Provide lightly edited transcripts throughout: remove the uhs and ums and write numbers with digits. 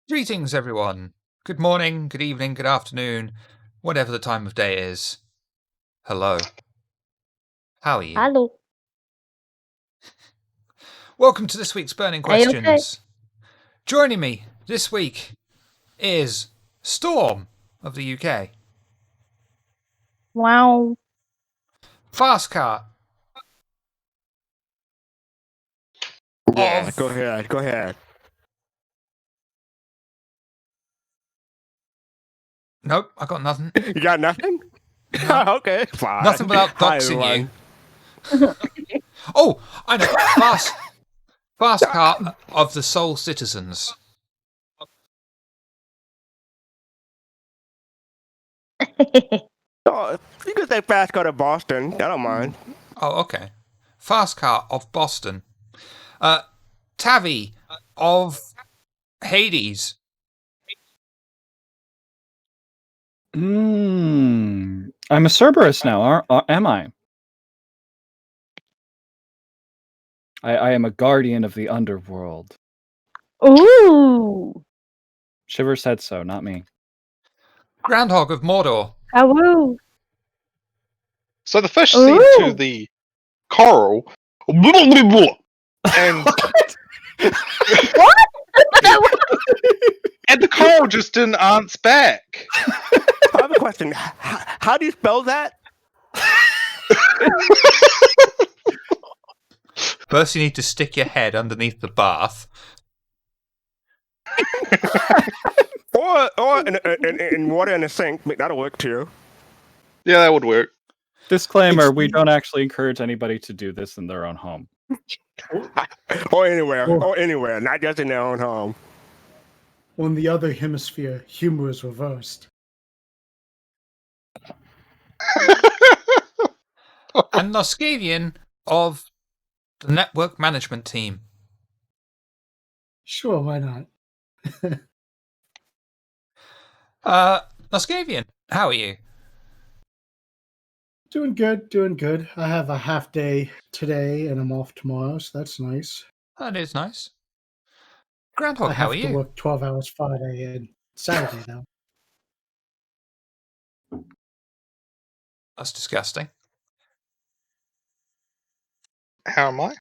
Greetings, everyone. Good morning, good evening, good afternoon, whatever the time of day is. Hello. How are you? Hello. Welcome to this week's Burning Are you okay? Questions. Joining me this week is Storm of the UK, Wow. Fastcart Yeah, of... go ahead. Nope, I got nothing. You got nothing? No. Okay, fine. Nothing without Hi, doxing everyone. you. Oh, I know. Fastcart of the Soul Citizens. Oh, you can say fast go to Boston. I don't mind. Oh, okay. Fastcart of Boston. Tavi of Hades. I'm a Cerberus now, am I? I am a guardian of the underworld. Ooh. Shiver said so, not me. Groundhog of Mordor. Awoo. So the fish said to the coral, "Blah, blah, blah," and What? and the coral just didn't answer back. I have a question. How do you spell that? First, you need to stick your head underneath the bath. or in water in the sink. That'll work too. Yeah, that would work. Disclaimer, we don't actually encourage anybody to do this in their own home. Or anywhere, not just in their own home. On the other hemisphere, humor is reversed. And Noskavian of the network management team. Sure, why not? Noskavian, how are you? Doing good. I have a half day today and I'm off tomorrow, so that's nice. That is nice. Groundhog, I how have are to you? work 12 hours Friday and Saturday now. That's disgusting. How am I?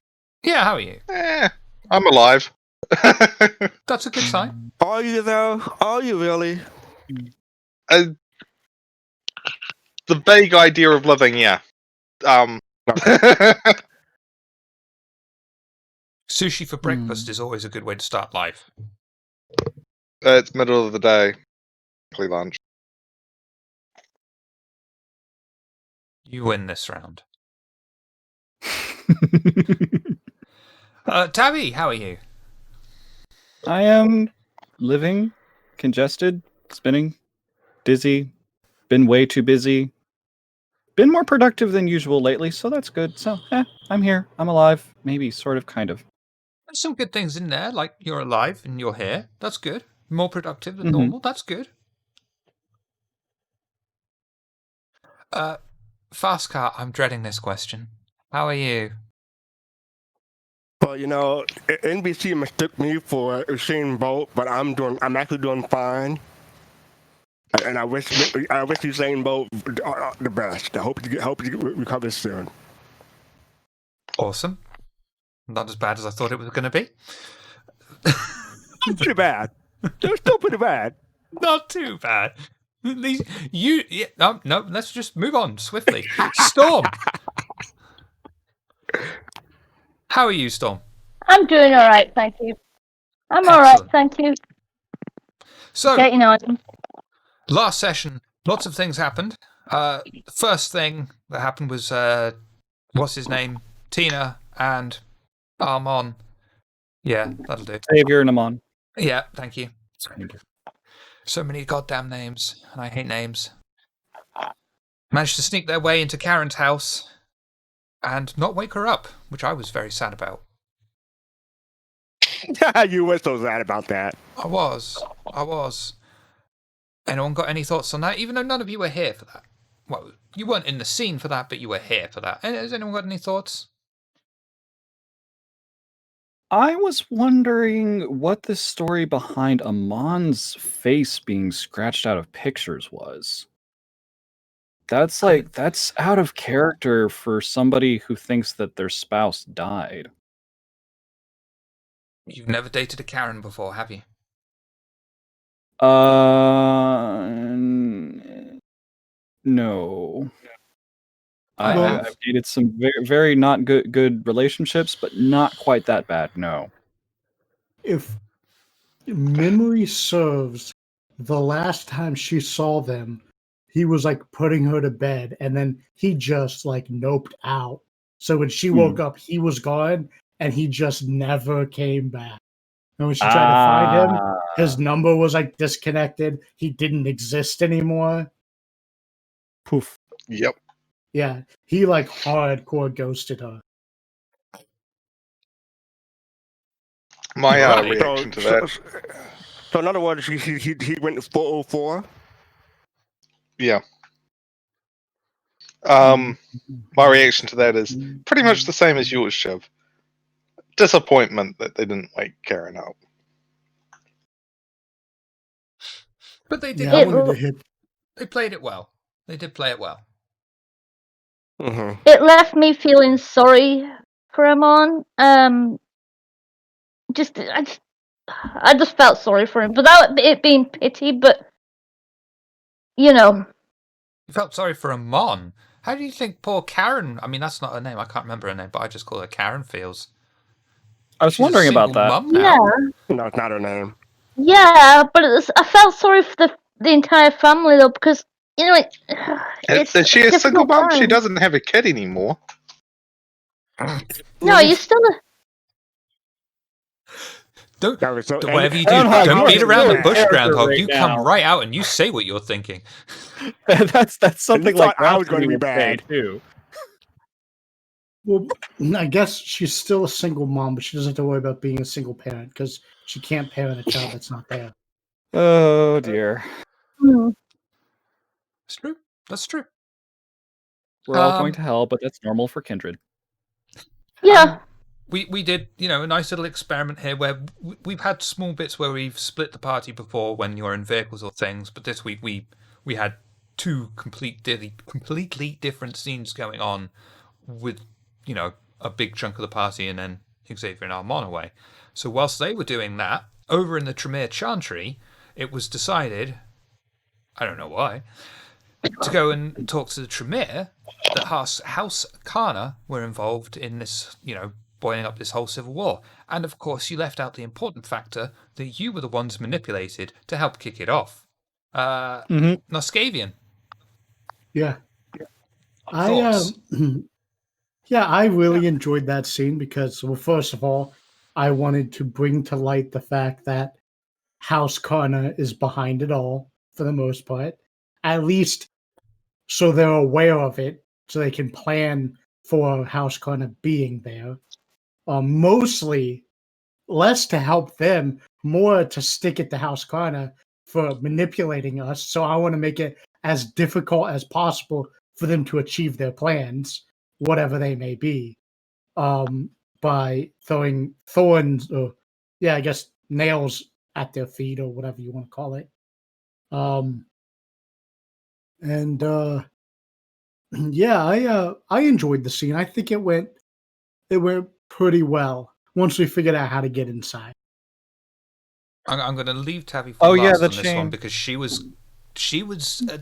Yeah, how are you? I'm alive. That's a good sign. Are you though? Are you really? The vague idea of living, yeah. Sushi for breakfast is always a good way to start life. It's middle of the day. Lunch. You win this round. Tabby, how are you? I am living, congested, spinning, dizzy, been way too busy, been more productive than usual lately, so that's good. So, I'm here, I'm alive, maybe, sort of, kind of. There's some good things in there, like you're alive and you're here. That's good. More productive than normal. That's good. Fastcart, I'm dreading this question. How are you? Well, NBC mistook me for Usain Bolt, but I'm actually doing fine. And I wish Usain Bolt the best. I hope you recover soon. Awesome. Not as bad as I thought it was going to be. Pretty bad. They're still pretty bad. Not too bad. No, let's just move on swiftly. Storm. How are you, Storm? I'm doing all right, thank you. I'm all right, thank you. So, Getting on. Last session, lots of things happened. The first thing that happened was, what's his name? Tina and Armon. Yeah, that'll do. Xavier and Amon. Yeah, thank you. So many goddamn names, and I hate names. Managed to sneak their way into Karen's house and not wake her up, which I was very sad about. You were so sad about that. I was. Anyone got any thoughts on that? Even though none of you were here for that. Well, you weren't in the scene for that, but you were here for that. Has anyone got any thoughts? I was wondering what the story behind Amon's face being scratched out of pictures was. That's out of character for somebody who thinks that their spouse died. You've never dated a Karen before, have you? No. I I've dated some very, very not good relationships, but not quite that bad. No. If memory serves, the last time she saw them, he was like putting her to bed, and then he just like noped out. So when she woke up, he was gone, and he just never came back. And when she tried to find him, his number was like disconnected. He didn't exist anymore. Poof. Yep. Yeah, he like hardcore ghosted her. My Right. reaction to that. So in other words, he went 404. Yeah. My reaction to that is pretty much the same as yours, Shiv. Disappointment that they didn't wake Karen up. But they did. Yeah, I wanted to hit. They played it well. They did play it well. Mm-hmm. It left me feeling sorry for Amon. I just felt sorry for him without it being pity, but you know. You felt sorry for Amon. How do you think poor Karen? I mean, that's not her name. I can't remember her name, but I just call her Karen. Feels. I was She's wondering a about single that. mum now. Yeah, No, it's not her name. yeah, but I felt sorry for the entire family though, because you know it's Is she a single difficult mom? She time. doesn't have a kid anymore. No, you still. Don't. That was so. Whatever you do, Groundhog, you don't are beat around the really bush, character Groundhog. right You now. come right out and you say what you're thinking. that's something You like thought I was Rhapsody gonna be would say, bad. too. Well, I guess she's still a single mom, but she doesn't have to worry about being a single parent because she can't parent a child that's not there. Oh dear. Hmm. That's true. That's true. We're all going to hell, but that's normal for Kindred. Yeah. We did, a nice little experiment here where we've had small bits where we've split the party before when you're in vehicles or things, but this week we had two completely different scenes going on with, a big chunk of the party and then Xavier and Armon away. So whilst they were doing that, over in the Tremere Chantry, it was decided, I don't know why, to go and talk to the Tremere that House Kana were involved in this, boiling up this whole civil war. And of course, you left out the important factor that you were the ones manipulated to help kick it off. Noskavian. Yeah. Thoughts? I really enjoyed that scene because, well, first of all, I wanted to bring to light the fact that House Karna is behind it all for the most part, at least so they're aware of it, so they can plan for House Karna being there. Mostly less to help them, more to stick it to House Karna for manipulating us. So I want to make it as difficult as possible for them to achieve their plans, whatever they may be, by throwing thorns or, I guess, nails at their feet or whatever you want to call it. I enjoyed the scene. I think it went pretty well once we figured out how to get inside. I'm going to leave Tavi for last the on this chain. one because she was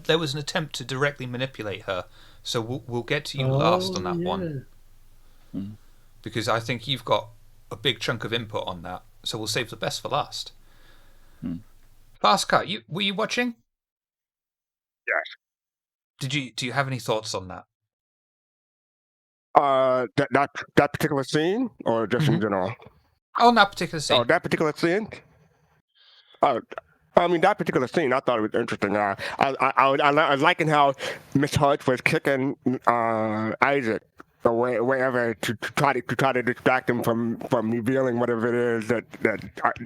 there was an attempt to directly manipulate her. So we'll get to you last on that one. Because I think you've got a big chunk of input on that. So we'll save the best for last. Fastcart, were you watching? Yes. Do you have any thoughts on that? That particular scene, or just in general? On that particular scene. Oh, that particular scene. I mean, that particular scene, I thought it was interesting. I was liking how Miss Hart was kicking Isaac or whatever to try to distract him from revealing whatever it is that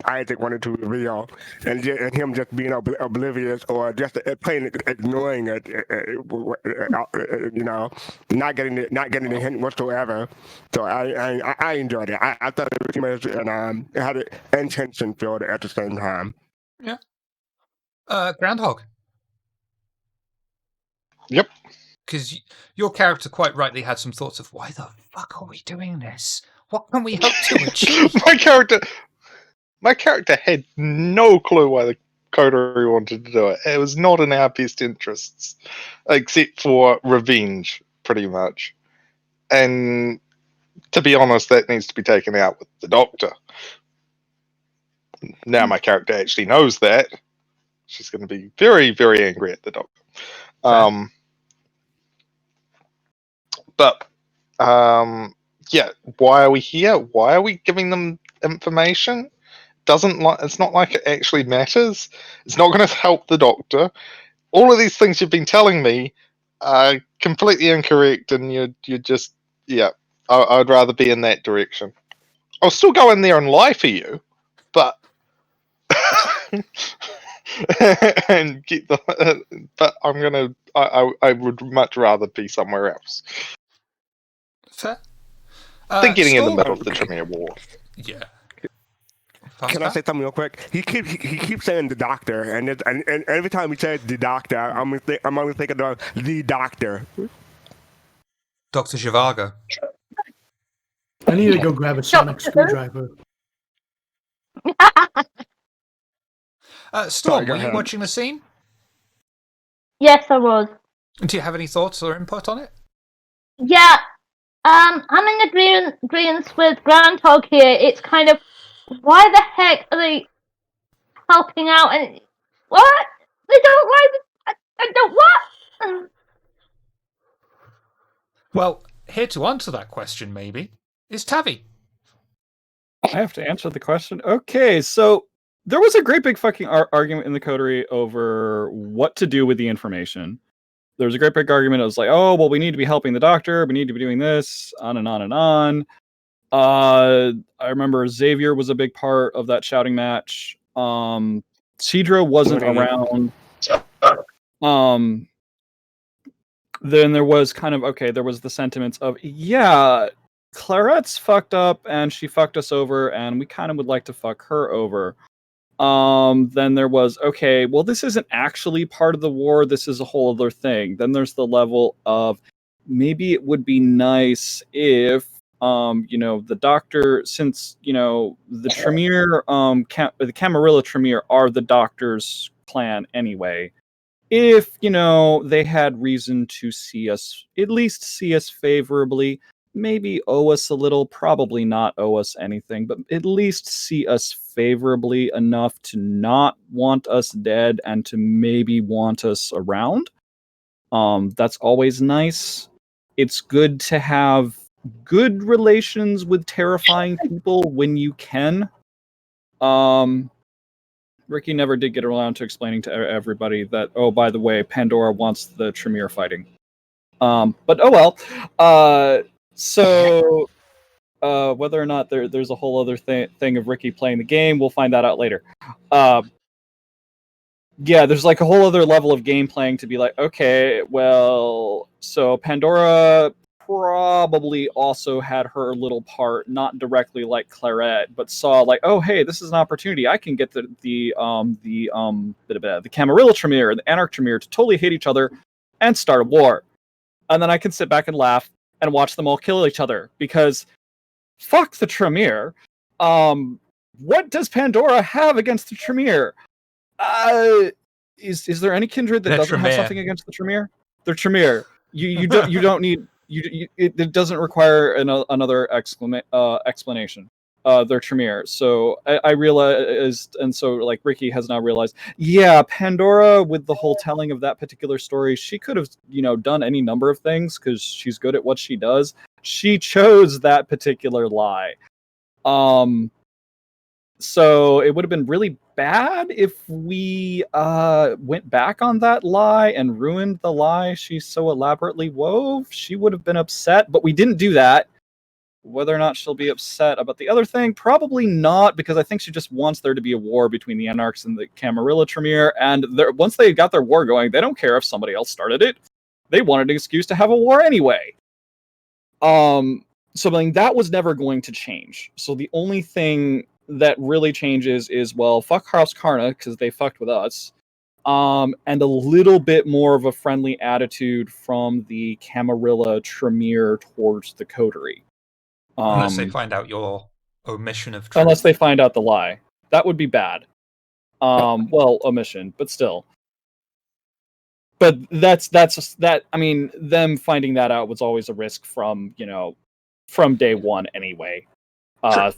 Isaac wanted to reveal, and him just being oblivious or just plain ignoring it, not getting the hint whatsoever. So I enjoyed it. I thought it was humorous and it had an intention filled at the same time. Yeah. Groundhog. Yep. Because your character quite rightly had some thoughts of, why the fuck are we doing this? What can we hope to achieve? my character had no clue why the coterie wanted to do it. It was not in our best interests, except for revenge, pretty much. And to be honest, that needs to be taken out with the Doctor. Now my character actually knows that. She's going to be very, very angry at the Doctor. Yeah, why are we here? Why are we giving them information? It's not like it actually matters. It's not going to help the Doctor. All of these things you've been telling me are completely incorrect, and you're just I'd rather be in that direction. I'll still go in there and lie for you, but and get the. But I'm gonna. I would much rather be somewhere else. Fair. Than getting in the Storm? middle of the Tremere War. Yeah. Can I say something real quick? He keeps saying the Doctor, and every time he says the Doctor, I'm always thinking of the Doctor. Dr. Zhivago. I need to go grab a sonic screwdriver. Storm, Sorry, go were you ahead. watching the scene? Yes, I was. Do you have any thoughts or input on it? Yeah. I'm in agreement with Groundhog here. It's kind of, why the heck are they helping out? And what? They don't like. I don't what? Well, here to answer that question, maybe, is Tavi. I have to answer the question. Okay, so there was a great big fucking argument in the coterie over what to do with the information. There was a great big argument. It was like, oh, well, we need to be helping the Doctor. We need to be doing this, on and on and on. I remember Xavier was a big part of that shouting match. Cedra wasn't around. Then there was kind of, there was the sentiments of, yeah, Clarette's fucked up and she fucked us over and we kind of would like to fuck her over. Then there was, okay, well, this isn't actually part of the war. This is a whole other thing. Then there's the level of, maybe it would be nice if, the Doctor, since, the Tremere, the Camarilla Tremere are the Doctor's clan anyway. If, they had reason to at least see us favorably, maybe owe us a little, probably not owe us anything, but at least see us favorably enough to not want us dead and to maybe want us around. That's always nice. It's good to have good relations with terrifying people when you can. Ricky never did get around to explaining to everybody that, oh, by the way, Pandora wants the Tremere fighting. But oh well. So whether or not there's a whole other thing of Ricky playing the game, we'll find that out later. Yeah, there's like a whole other level of game playing to be like, okay, well, so Pandora probably also had her little part, not directly like Clarette, but saw like, oh, hey, this is an opportunity. I can get the Camarilla Tremere and the Anarch Tremere to totally hate each other and start a war. And then I can sit back and laugh and watch them all kill each other because fuck the Tremere. What does Pandora have against the Tremere? Is there any kindred that doesn't have something against the Tremere? They're Tremere. You don't need it doesn't require another explanation. They're Tremere. So I realized, and so like Ricky has now realized, yeah, Pandora with the whole telling of that particular story, she could have done any number of things because she's good at what she does. She chose that particular lie. So it would have been really bad if we went back on that lie and ruined the lie she so elaborately wove. She would have been upset, but we didn't do that. Whether or not she'll be upset about the other thing, probably not, because I think she just wants there to be a war between the Anarchs and the Camarilla Tremere, and once they got their war going, they don't care if somebody else started it. They wanted an excuse to have a war anyway. So I mean, that was never going to change. So the only thing that really changes is, well, fuck House Karna, because they fucked with us, and a little bit more of a friendly attitude from the Camarilla Tremere towards the Coterie. Unless they find out your omission of truth. Unless they find out the lie. That would be bad. Well, omission, but still. But that's that. I mean, them finding that out was always a risk from day one anyway. Sure.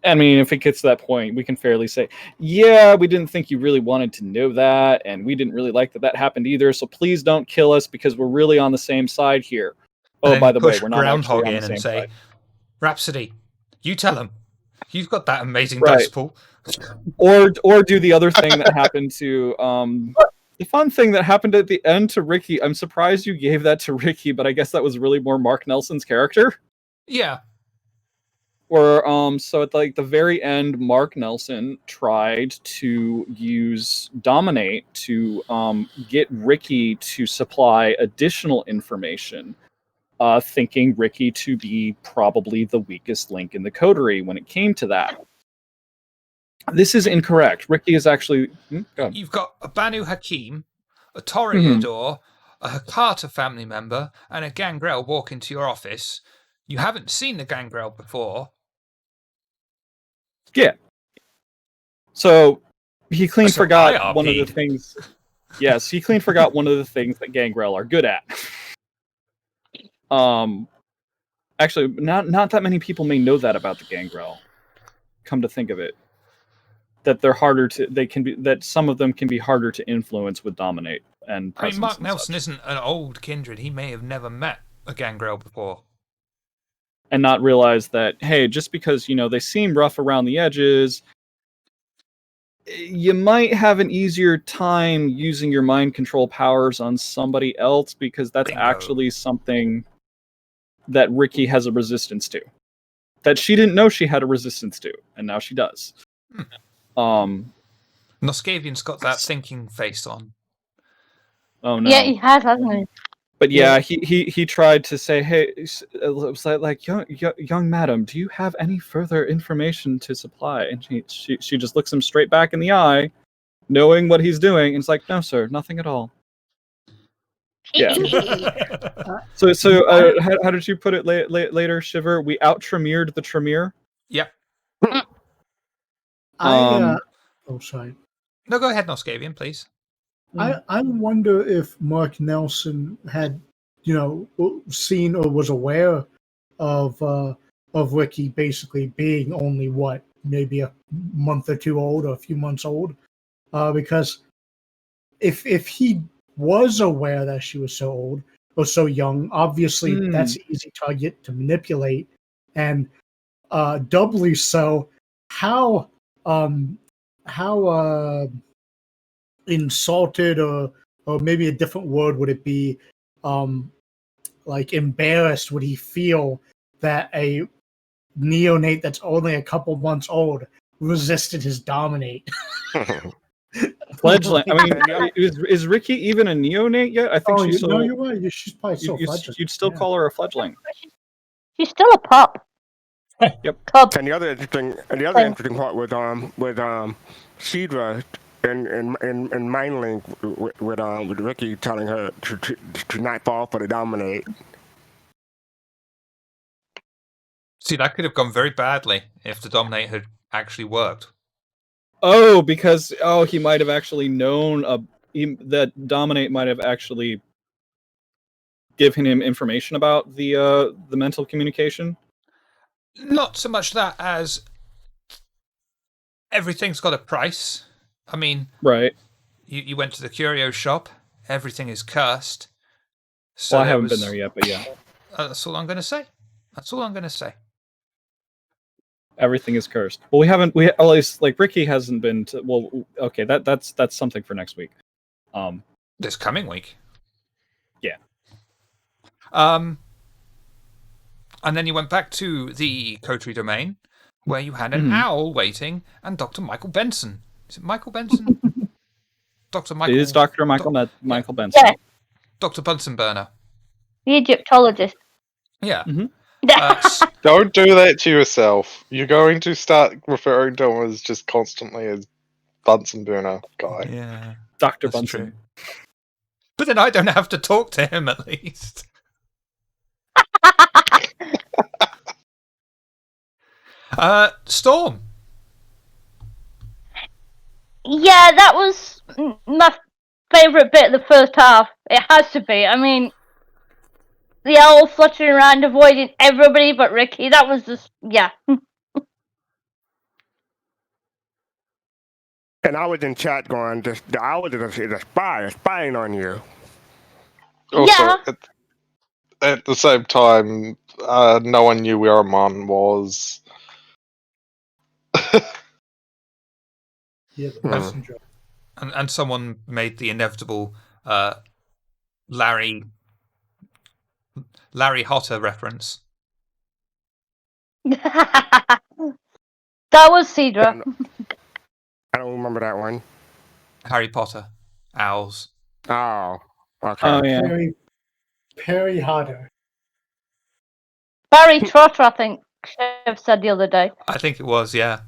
I mean, if it gets to that point, we can fairly say, yeah, we didn't think you really wanted to know that, and we didn't really like that happened either, so please don't kill us because we're really on the same side here. Oh, by the way, we're not actually on the same side. Rhapsody, you tell him. You've got that amazing Right. dice pool. Or do the other thing that happened to... the fun thing that happened at the end to Ricky, I'm surprised you gave that to Ricky, but I guess that was really more Mark Nelson's character. Yeah. Where so at the very end, Mark Nelson tried to use Dominate to get Ricky to supply additional information, thinking Ricky to be probably the weakest link in the coterie when it came to that. This is incorrect. Ricky is actually... go on. You've got a Banu Hakim, a Toreador, a Hakata family member, and a Gangrel walk into your office. You haven't seen the Gangrel before. Yeah. So he clean That's an forgot one of the IRP. things. Yes, he clean forgot one of the things that Gangrel are good at. Actually, not that many people may know that about the Gangrel. Come to think of it, that they're harder to. They can be that some of them can be harder to influence with Dominate and. I mean, Mark and Nelson such. isn't an old kindred. He may have never met a Gangrel before. And not realize that, hey, just because they seem rough around the edges, you might have an easier time using your mind control powers on somebody else, because that's Bingo. actually something that Ricky has a resistance to, that she didn't know she had a resistance to, and now she does. Noskavian's got that thinking face on. Oh no. Yeah, he has, hasn't he? But yeah, he tried to say, hey, it was like young madam, do you have any further information to supply? And she just looks him straight back in the eye, knowing what he's doing, and it's like, no, sir, nothing at all. Yeah. So how did you put it later, Shiver? We out-Tremered the Tremere? Yep. Oh, sorry. No, go ahead, Noskavian, please. I wonder if Mark Nelson had, seen or was aware of Ricky basically being only maybe a month or two old or a few months old, because if he was aware that she was so old or so young, obviously that's an easy target to manipulate, and doubly so, how insulted or maybe a different word would it be, like embarrassed would he feel that a neonate that's only a couple months old resisted his dominate? Fledgling. I mean, is Ricky even a neonate yet? I think she's no, you're right. She's probably still fledgling. You'd still call her a fledgling. She's still a pup. Yep. Cub. And the other interesting part with Sidra and Mind Link with Ricky telling her to not fall for the dominate. See, that could have gone very badly if the Dominate had actually worked. Oh, because he might have actually known that Dominate might have actually given him information about the mental communication. Not so much that as everything's got a price. I mean, right. You went to the curio shop. Everything is cursed. So Well, I haven't been there yet, but yeah. That's all I'm going to say. That's all I'm going to say. Everything is cursed. Well, we haven't. We at least like Ricky hasn't been to. Well, okay, that's something for next week. This coming week. Yeah. And then you went back to the Coterie domain, where you had an owl waiting and Dr. Michael Benson. Is it Michael Benson? Dr. Michael. It is Dr. Michael Michael Benson. Yeah, Dr. Bunsen Burner. the Egyptologist. Yeah. Don't do that to yourself. You're going to start referring to him as just constantly as Bunsen burner guy. Yeah. Dr. That's Bunsen. true. But then I don't have to talk to him at least. Storm. Yeah, that was my favourite bit of the first half. It has to be. I mean, the owl fluttering around avoiding everybody but Ricky. That was just, yeah. And I was in chat going, the owl is a spy, spying on you. Also, Yeah. at the same time, no one knew where Amon was. Yeah, the messenger. And someone made the inevitable Larry Hotter reference. That was Cedra. I don't remember that one. Harry Potter. Owls. Oh, okay. Oh yeah. Perry Hodder. Barry Trotter, I think Chev said the other day. I think it was, yeah.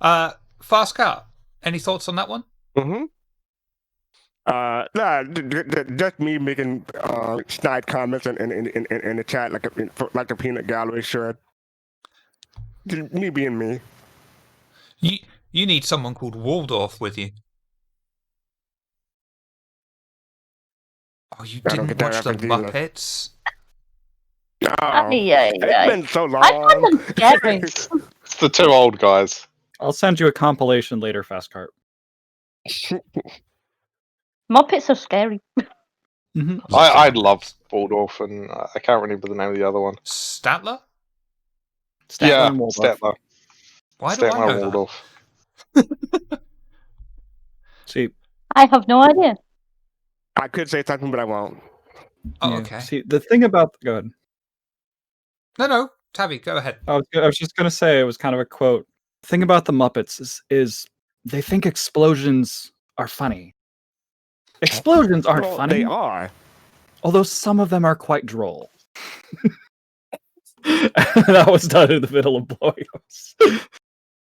Fastcart. Any thoughts on that one? Mm-hmm. Nah, just me making snide comments in the chat like the peanut gallery should. Just me being me. You need someone called Waldorf with you. Oh, you I don't didn't get that watch the reference either. Muppets? Oh, Yeah. it's been so long. I find them scary. It's the two old guys. I'll send you a compilation later, Fastcart. Muppets are scary. I love Waldorf, and I can't remember the name of the other one. Statler? Yeah, and Waldorf. Statler. Why do I Statler know Waldorf. See, I have no idea. I could say something, but I won't. that? Oh, yeah. okay. See, the thing about go ahead. No, Tabby, go ahead. I was just gonna say it was kind of a quote. The thing about the Muppets is they think explosions are funny. Explosions aren't Well, funny. They are. Although some of them are quite droll. That was done in the middle of blowing us.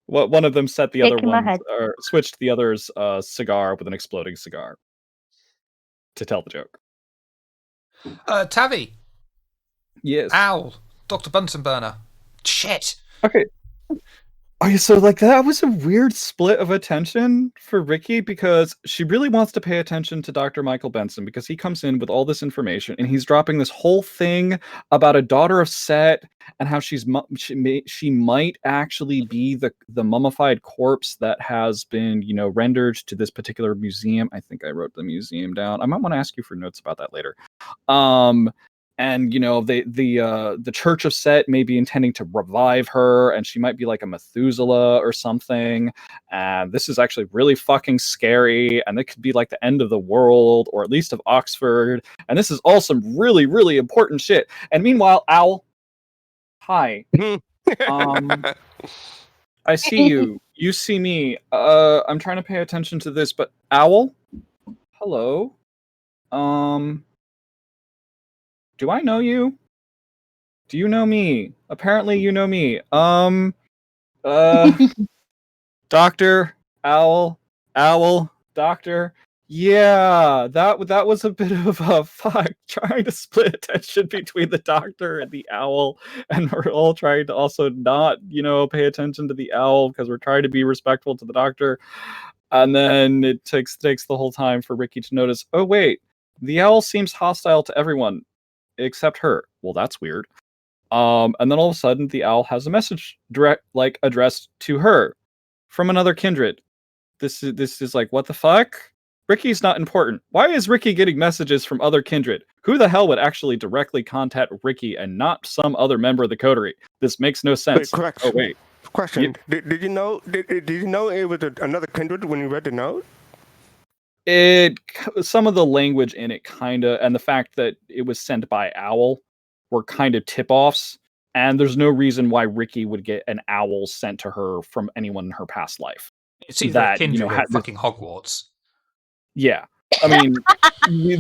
One of them set the other Shaking my one, head. or switched the other's cigar with an exploding cigar to tell the joke. Tavi. Yes. Owl. Dr. Bunsen Burner. Shit. Okay. Okay, so like that was a weird split of attention for Ricky because she really wants to pay attention to Dr. Michael Benson because he comes in with all this information and he's dropping this whole thing about a daughter of Set and how she might actually be the mummified corpse that has been, rendered to this particular museum. I think I wrote the museum down. I might want to ask you for notes about that later. And the Church of Set may be intending to revive her, and she might be like a Methuselah or something. And this is actually really fucking scary, and it could be like the end of the world, or at least of Oxford. And this is all some really, really important shit. And meanwhile, Owl, hi. I see you. You see me. I'm trying to pay attention to this, but Owl, hello. Do I know you? Do you know me? Apparently you know me. Doctor, Owl, Doctor. Yeah, that was a bit of a fuck trying to split attention between the Doctor and the Owl, and we're all trying to also not, pay attention to the Owl because we're trying to be respectful to the Doctor. And then it takes the whole time for Ricky to notice, oh wait, the Owl seems hostile to everyone except her. Well, that's weird. And then all of a sudden, the Owl has a message addressed to her from another kindred. This is like, what the fuck? Ricky's not important. Why is Ricky getting messages from other kindred? Who the hell would actually directly contact Ricky and not some other member of the coterie? This makes no sense. correct. Oh wait, Question: Did you know? Did you know it was another kindred when you read the note? some of the language in it and the fact that it was sent by owl were kind of tip-offs, and there's no reason why Ricky would get an owl sent to her from anyone in her past life. It's either a kindred or fucking Hogwarts. Yeah. I mean,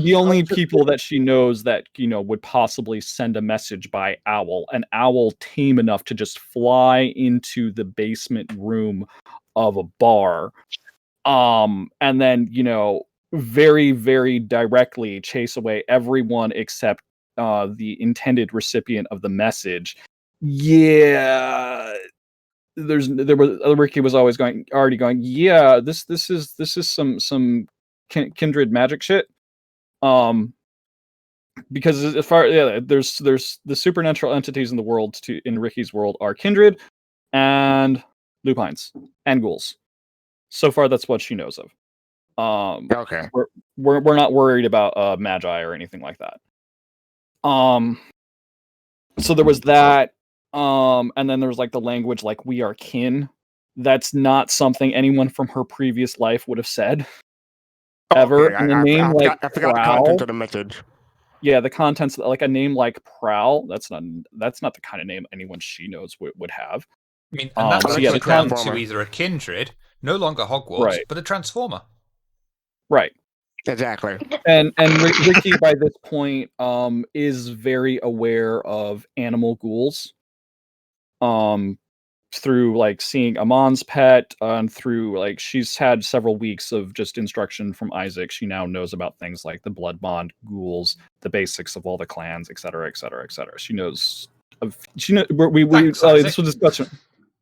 the only people that she knows that, would possibly send a message by owl, an owl tame enough to just fly into the basement room of a bar, and then, very, very directly chase away everyone except the intended recipient of the message. Yeah. Ricky was already going, yeah, this is some kindred magic shit. Because as far there's the supernatural entities in the world in Ricky's world are kindred and lupines and ghouls. So far, that's what she knows of. Okay. We're not worried about magi or anything like that. So there was that. And then there's like the language like we are kin. That's not something anyone from her previous life would have said ever. Okay. And the name I like forgot the Prowl. content of the message. Yeah, the contents like a name like Prowl. That's not the kind of name anyone she knows would have. I mean, and that so brings yeah, you the down Transformer. to either a kindred, no longer Hogwarts, Right. but a Transformer. Right. Exactly. And Ricky by this point is very aware of animal ghouls. Through like seeing Amon's pet, and through like she's had several weeks of just instruction from Isaac. She now knows about things like the blood bond, ghouls, the basics of all the clans, etc., etc., etc. She knows. Thanks, This was a discussion.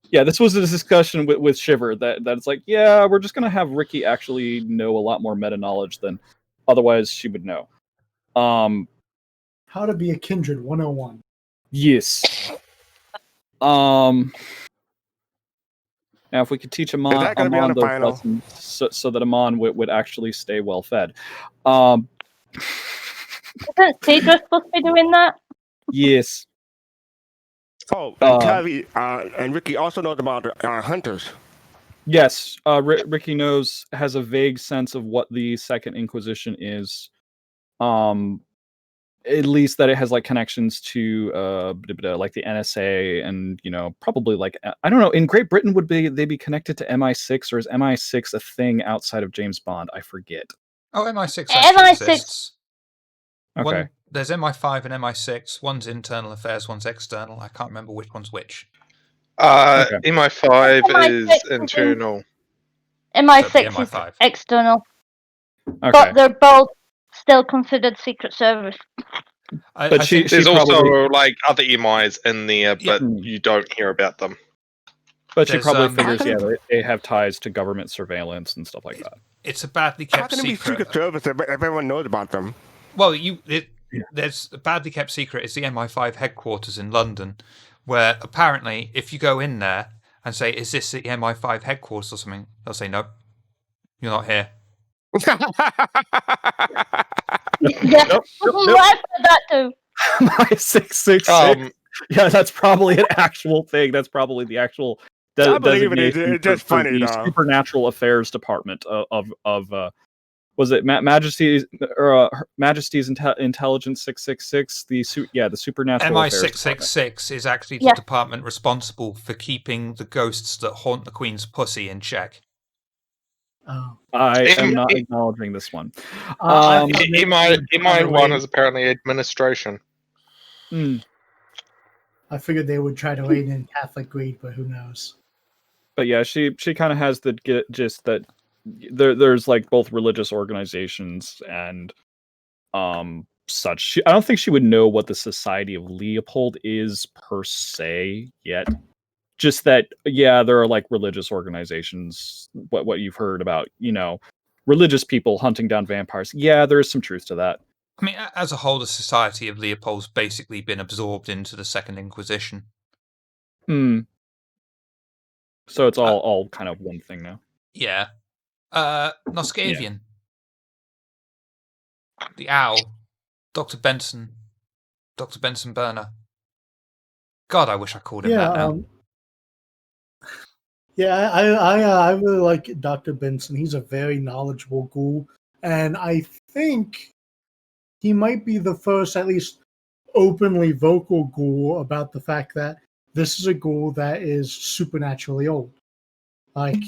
Yeah, this was a discussion with Shiver that it's like, yeah, we're just gonna have Ricky actually know a lot more meta knowledge than otherwise she would know. How to be a kindred 101. Yes. Now, if we could teach Amon that gonna be on the those final? lessons so that Amon would actually stay well fed. Isn't Cedra supposed to be doing that? Yes. Oh, and Tavi and Ricky also knows about hunters. Yes. Ricky has a vague sense of what the Second Inquisition is. At least that it has like connections to like the NSA and probably like I don't know, in Great Britain would they be connected to MI6, or is MI6 a thing outside of James Bond? I forget. Oh, MI6 actually MI6. exists. Okay. There's MI5 and MI6. One's internal affairs, one's external. I can't remember which one's which. Okay. MI5 MI6 is is internal. MI6 So it'd is be MI5. external, Okay. but they're both still considered Secret Service. I But think There's she also probably- like other MIs in there, but Yeah. you don't hear about them. But she There's, probably um, figures, How can it- they have ties to government surveillance and stuff like that. it's a badly How kept can it be secret. Secret Service if everyone knows about them? Well, there's a badly kept secret. It's the MI5 headquarters in London, where apparently if you go in there and say, "Is this the MI5 headquarters or something?" they'll say, "No, you're not here." Yeah, I've heard that too. My 666. Yeah, that's probably an actual thing. That's probably the actual I believe it is. designation It's just for funny, the though. Supernatural Affairs Department of was it Majesty's Intelligence 666? The Supernatural Affairs Department. MI666 is actually the Yeah. department responsible for keeping the ghosts that haunt the Queen's pussy in check. Oh. I am M- not acknowledging this one. I Um, thought maybe MI1 is apparently administration. I figured they would try to rein in Catholic greed, but who knows? But yeah, she kind of has the gist that there's like both religious organizations and such. I don't think she would know what the Society of Leopold is per se yet. Just that, yeah, there are like religious organizations. What you've heard about, religious people hunting down vampires. Yeah, there is some truth to that. I mean, as a whole, the Society of Leopold's basically been absorbed into the Second Inquisition. So it's all kind of one thing now. Yeah. Noscavian. The owl Dr. Benson. Dr. Benson Burner. God, I wish I called him Yeah, that now. I really like Dr. Benson. He's a very knowledgeable ghoul, and I think he might be the first, at least openly vocal ghoul about the fact that this is a ghoul that is supernaturally old. Like,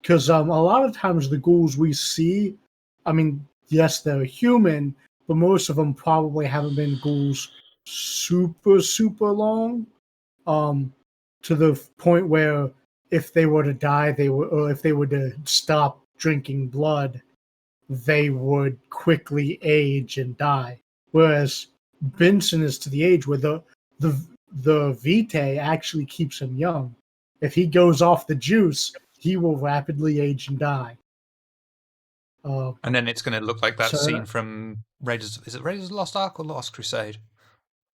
because a lot of times the ghouls we see, I mean, yes, they're human, but most of them probably haven't been ghouls super long. To the point where if they were to die, or if they were to stop drinking blood, they would quickly age and die. Whereas Benson is to the age where the vitae actually keeps him young. If he goes off the juice, he will rapidly age and die. And then it's going to look like that So- scene from Raiders. Is it Raiders of the Lost Ark or Lost Crusade?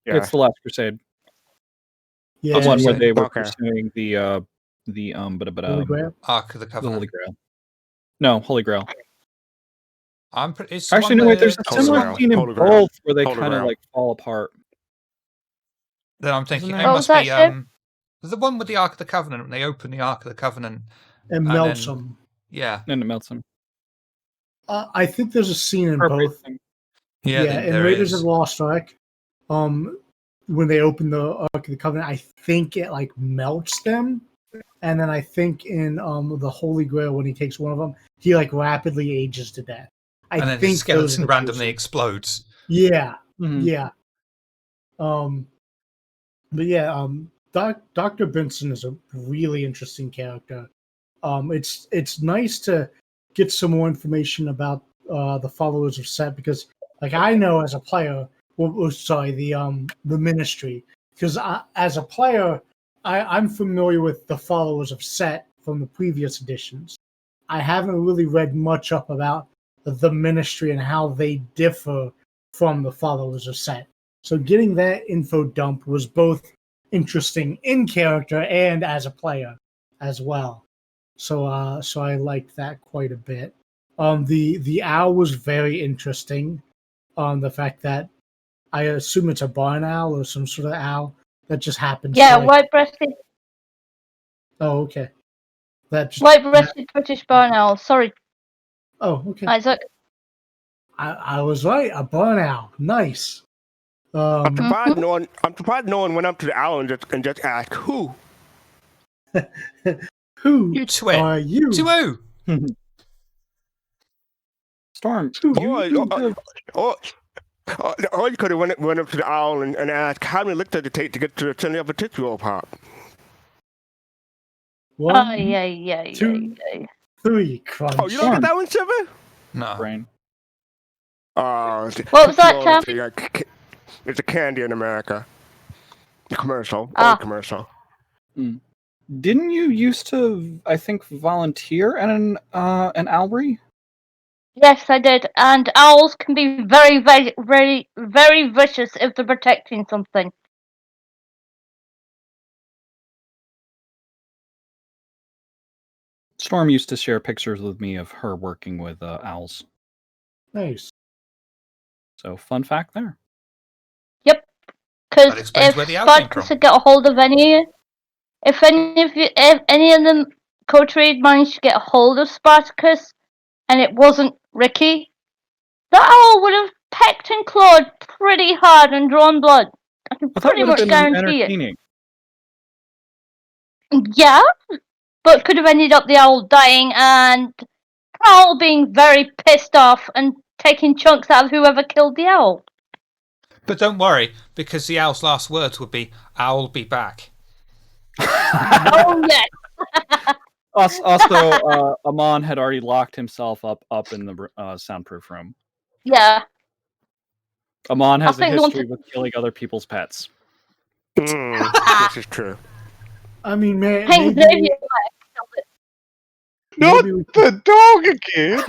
Yeah. It's the Last Crusade. Yeah, The one where so- they were Okay. pursuing the Holy Grail. Ark of the the Covenant. Holy Grail. No, Holy Grail. It's the Actually, one no, wait. where- There's a Holy similar Grail. scene in Holy Grail. both where they Holy kind of Grail. like fall apart. Then I'm thinking Isn't it there- What must was be that, Stu? the one with the Ark of the Covenant when they open the Ark of the Covenant. And And melts then- them. Yeah, And it melts him. I think there's a scene in Purple both. thing. yeah, in there Raiders is. of the Lost Ark, when they open the Ark of the Covenant, I think it like melts them, and then I think in the Holy Grail when he takes one of them, he like rapidly ages to death. I And then think his skeleton those are the two randomly scenes. explodes. Yeah, Mhm. yeah. But yeah, Dr. Benson is a really interesting character. It's nice to get some more information about the followers of Set because, like, I know as a player, the ministry, because as a player, I'm familiar with the followers of Set from the previous editions. I haven't really read much up about the ministry and how they differ from the followers of Set. So getting that info dump was both interesting in character and as a player as well. So I liked that quite a bit. The owl was very interesting. The fact that I assume it's a barn owl or some sort of owl that just happens. Yeah, to, like, white-breasted Oh, okay. That just, white-breasted British barn owl. Sorry, Oh, okay. Isaac. I was right. A barn owl. Nice. I'm surprised no one went up to the owl and just asked who. Who You twit. are you? To who? Storm, Who? Or you could have went up to the owl and asked how many licks does it take to get to the center of a Tootsie Roll Pop? One, Yeah. two. 3. Crunch. Oh, you don't get that one, Silver? No. brain. What was that, Tam? It's a candy in America. The commercial. Ah. Old commercial. Didn't you used to, I think, volunteer at an owlry? Yes, I did. And owls can be very vicious if they're protecting something. Storm used to share pictures with me of her working with owls. Nice. So, fun fact there. Yep. That Because explains if where the owl came Spartacus from. had got a hold of if any of them co-trade managed to get a hold of Spartacus, and it wasn't Ricky, the owl would have pecked and clawed pretty hard and drawn blood. I can I thought pretty it would have much been guarantee it. entertaining. Yeah, but could have ended up the owl dying and Prowl being very pissed off and taking chunks out of whoever killed the owl. But don't worry, because the owl's last words would be, "I'll be back." Oh yes. Also, Amon had already locked himself up in the soundproof room. Yeah. Amon has a think history with killing other people's pets. This is true. I mean, man, Hank maybe, Xavier Not maybe the dog again.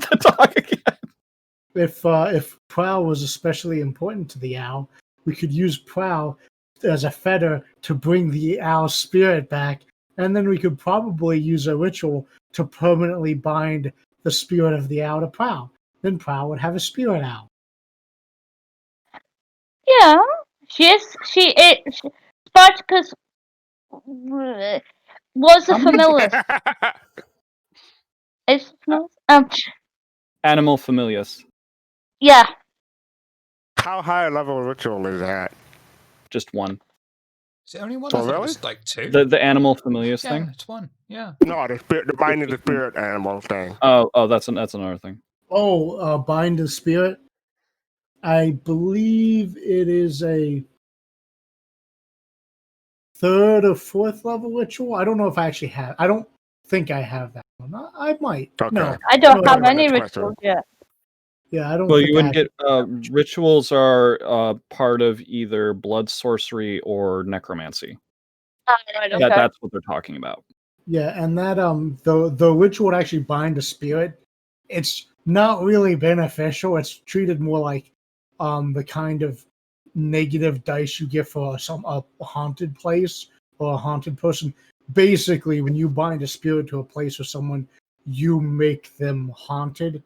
The dog again. if Prowl was especially important to the owl, we could use Prowl as a fetter to bring the owl's spirit back, and then we could probably use a ritual to permanently bind the spirit of the owl to Prowl. Then Prowl would have a spirit owl. Yeah, Spartacus was a How many familiar. Is animal familius? yeah. How high a level ritual is that? Just one. Is it only one? Oh, I thought it really? was like two. The animal familius Yeah, thing. it's one. Yeah. No, the mind of the spirit animal thing. Oh, that's another thing. Oh, bind the spirit. I believe it is a third or fourth level ritual. I don't know if I actually have. I don't think I have that one. I might. Okay. No, I don't No, have no, any next question. rituals yet. yeah, I don't. Well, think you wouldn't I get rituals are part of either blood sorcery or necromancy. Right, okay. That's what they're talking about. Yeah, and that the ritual would actually bind a spirit. It's not really beneficial. It's treated more like the kind of negative dice you get for a haunted place or a haunted person. Basically, when you bind a spirit to a place or someone, you make them haunted,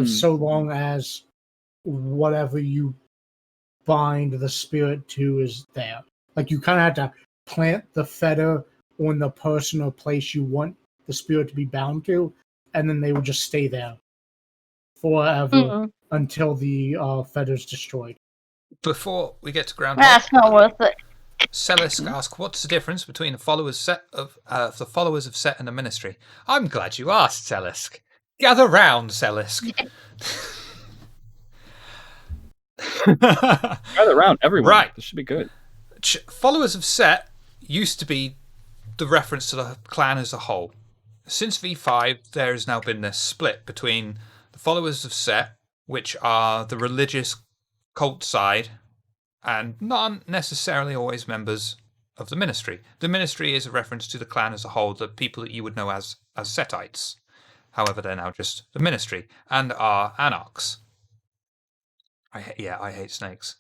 so long as whatever you bind the spirit to is there. Like you kind of have to plant the fetter on the person or place you want the spirit to be bound to, and then they will just stay there forever until the fetter's destroyed. Before we get to Groundhog, That's not worth it. Celisk asks, "What's the difference between the followers of Set and the Ministry?" I'm glad you asked, Celisk. Gather round, Celisk. Gather around, everyone. Right. This should be good. Followers of Set used to be the reference to the clan as a whole. Since V5, there has now been this split between the followers of Set, which are the religious cult side, and not necessarily always members of the Ministry. The Ministry is a reference to the clan as a whole, the people that you would know as Setites. However, they're now just the Ministry, and are Anarchs. I hate snakes.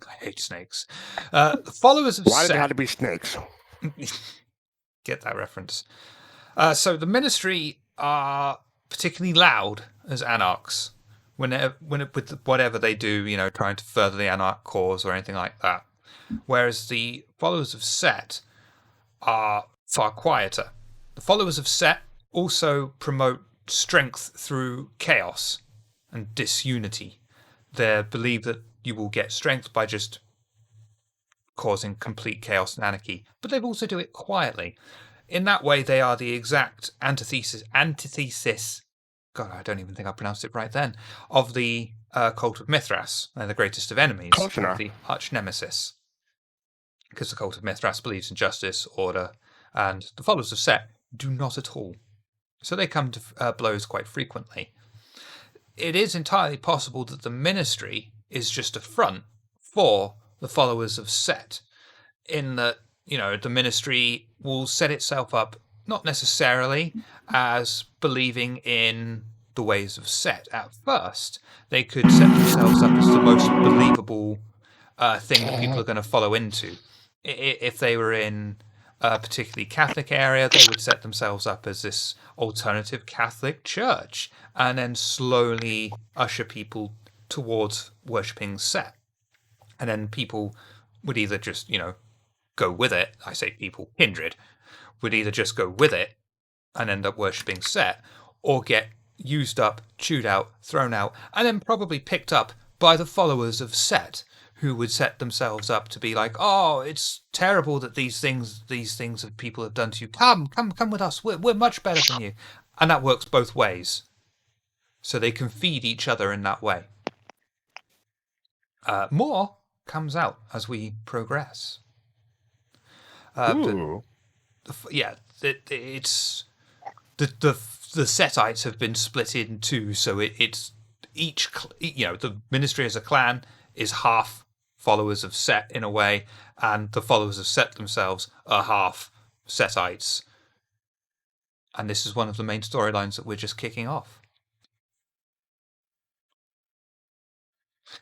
I hate snakes. The followers of Why did Set... it have to be snakes? Get that reference. So the Ministry are particularly loud as Anarchs with whatever they do, trying to further the Anarch cause or anything like that. Whereas the followers of Set are far quieter. The followers of Set also promote strength through chaos and disunity. They believe that you will get strength by just causing complete chaos and anarchy, but they also do it quietly. In that way, they are the exact antithesis. God, I don't even think I pronounced it right then. Of the cult of Mithras. They're the greatest of enemies of the arch nemesis. Because the cult of Mithras believes in justice, order, and the followers of Set do not at all. So they come to blows quite frequently. It is entirely possible that the Ministry is just a front for the followers of Set, in that, the Ministry will set itself up not necessarily as believing in the ways of Set. At first, they could set themselves up as the most believable thing that people are going to follow into. If they were in a particularly Catholic area, they would set themselves up as this alternative Catholic church, and then slowly usher people towards worshipping Set. And then people would either just, go with it. I say people, kindred, would either just go with it and end up worshipping Set, or get used up, chewed out, thrown out, and then probably picked up by the followers of Set, who would set themselves up to be like, "Oh, it's terrible that these things that people have done to you. Come with us. We're much better than you." And that works both ways. So they can feed each other in that way. More comes out as we progress. It's the Setites have been split in two, so it's each, the Ministry as a clan is half followers of Set in a way, and the followers of Set themselves are half Setites. And this is one of the main storylines that we're just kicking off.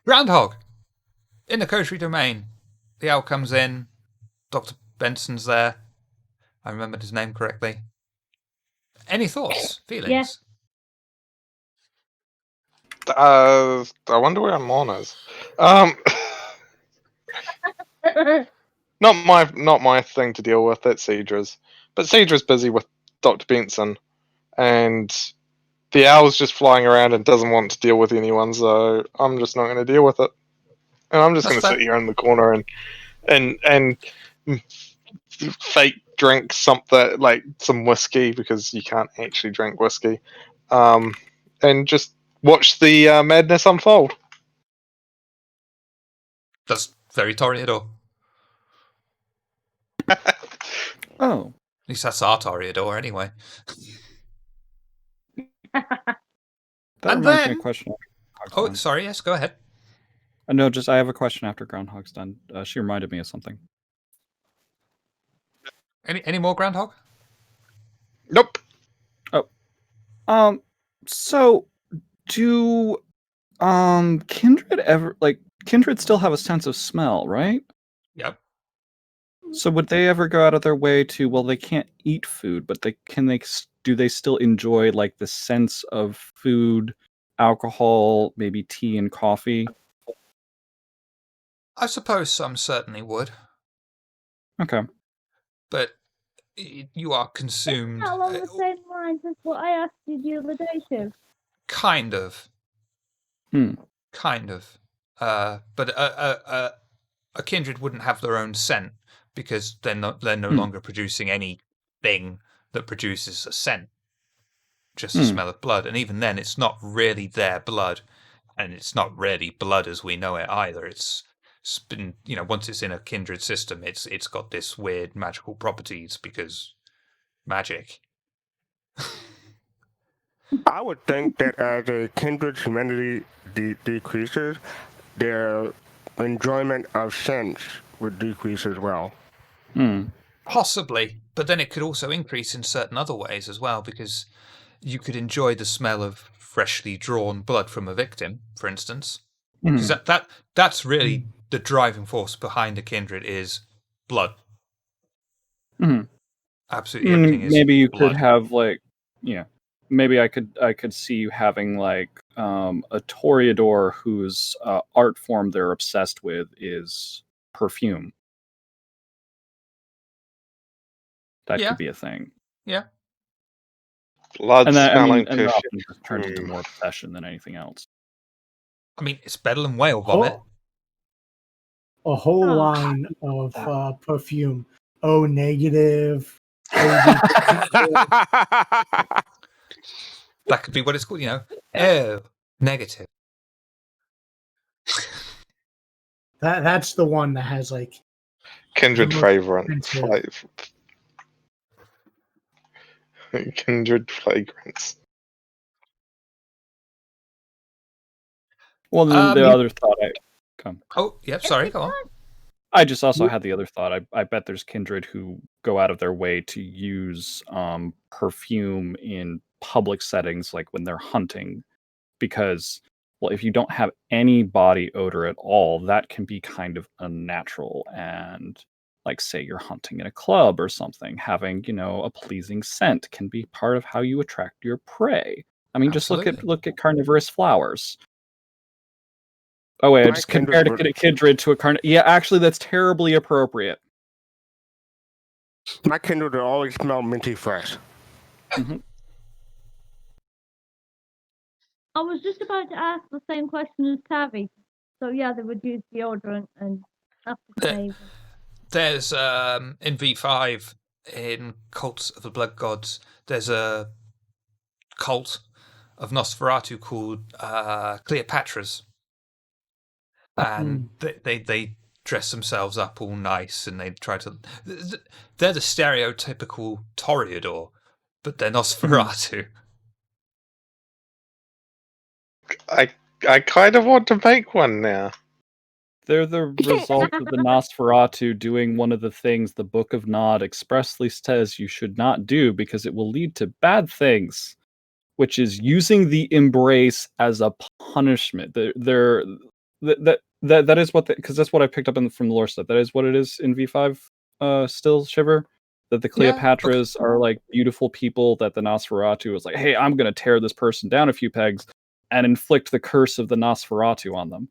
Groundhog! In the Koshery domain. The owl comes in. Dr. Benson's there. I remembered his name correctly. Any thoughts? Feelings? I wonder where Amon is. Not my thing to deal with. That's Cedra's. But Cedra's busy with Dr. Benson, and the owl's just flying around and doesn't want to deal with anyone. So I'm just not going to deal with it, and I'm just That's going to fair. sit here in the corner and fake drink something like some whiskey because you can't actually drink whiskey, and just watch the madness unfold. That's very Toreador. Oh, At least that's our Toreador, anyway. that And reminds me of then- a question. Oh, sorry. Yes, go ahead. No, just I have a question after Groundhog's done. She reminded me of something. Any more Groundhog? Nope. So do Kindred ever Kindred still have a sense of smell, right? Yep. So would they ever go out of their way to, well, they can't eat food, but do they still enjoy like the sense of food, alcohol, maybe tea and coffee? I suppose some certainly would, Okay. but you are consumed. Not along the same lines as what I asked you the other day, Shiv. Kind of. Hmm. Kind of. But a kindred wouldn't have their own scent because they're no longer producing anything that produces a scent. Just the smell of blood. And even then, it's not really their blood. And it's not really blood as we know it either. It's been, once it's in a kindred system, it's got this weird magical properties because magic. I would think that as a kindred humanity decreases, their enjoyment of sense would decrease as well. Possibly, but then it could also increase in certain other ways as well, because you could enjoy the smell of freshly drawn blood from a victim, for instance. Because that's really the driving force behind a kindred is blood. Absolutely everything is Maybe you blood. could have maybe I could see you having like a Toreador whose art form they're obsessed with is perfume. That Yeah. could be a thing. Yeah. Blood And that, smelling and that perfume. often just turns into more obsession than anything else. I mean, it's better than whale vomit. A whole Oh. line of perfume. O negative. That could be what it's called, Oh, negative. That's the one that has like Kindred the most fragrance. expensive. Kindred fragrance. Well, then the other thought Oh, yep, sorry, go on. I just also had the other thought. I bet there's kindred who go out of their way to use perfume in public settings, like when they're hunting, because, well, if you don't have any body odor at all, that can be kind of unnatural. And like, say you're hunting in a club or something, having, a pleasing scent can be part of how you attract your prey. I mean, just Absolutely. look at carnivorous flowers. Oh wait, I just compared a kindred to a Yeah, actually, that's terribly appropriate. My kindred will always smell minty fresh. I was just about to ask the same question as Tavi. So yeah, they would use deodorant and after shave. There's in V5 in Cults of the Blood Gods, there's a cult of Nosferatu called Cleopatra's, and they dress themselves up all nice and they try to. They're the stereotypical Toreador, but they're Nosferatu. I kind of want to make one now. They're the result of the Nosferatu doing one of the things the Book of Nod expressly says you should not do because it will lead to bad things, which is using the embrace as a punishment. That is what, because that's what I picked up from the lore stuff. That is what it is in V5. Still, Shiver, that the Cleopatras are like beautiful people. That the Nosferatu was like, hey, I'm gonna tear this person down a few pegs. and inflict the curse of the Nosferatu on them.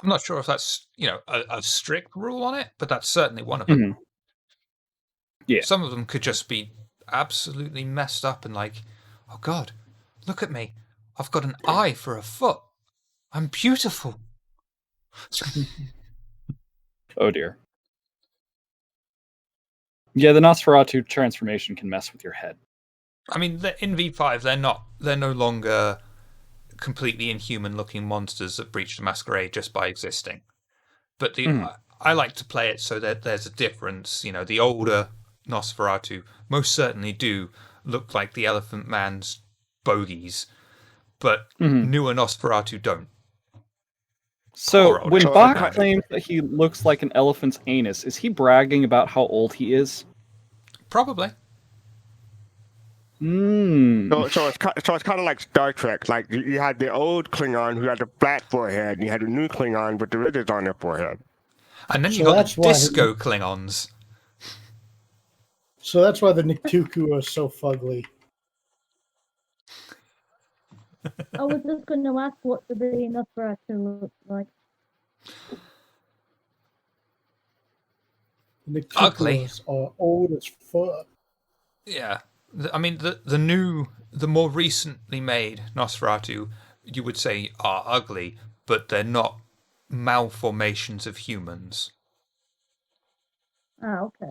I'm not sure if that's a strict rule on it, but that's certainly one of them. Mhm. Yeah. Some of them could just be absolutely messed up and like, oh God, look at me. I've got an eye for a foot. I'm beautiful. Oh dear. Yeah, the Nosferatu transformation can mess with your head. I mean, in V5, they're no longer completely inhuman-looking monsters that breach the masquerade just by existing. But I like to play it so that there's a difference. The older Nosferatu most certainly do look like the Elephant Man's bogies, but newer Nosferatu don't. So Poor old when Elephant Bach Man. claims that he looks like an elephant's anus, is he bragging about how old he is? Probably. So it's kind of like Star Trek. Like you had the old Klingon who had the flat forehead, and you had the new Klingon with the ridges on their forehead. And then you So got that's the why- disco Klingons. So that's why the Niktuku are so fugly. I was just going to ask what the Nosferatu looks like. The Ugly. Niktukus are old as fuck. Yeah. I mean, the more recently made Nosferatu, you would say are ugly, but they're not malformations of humans. Ah, okay.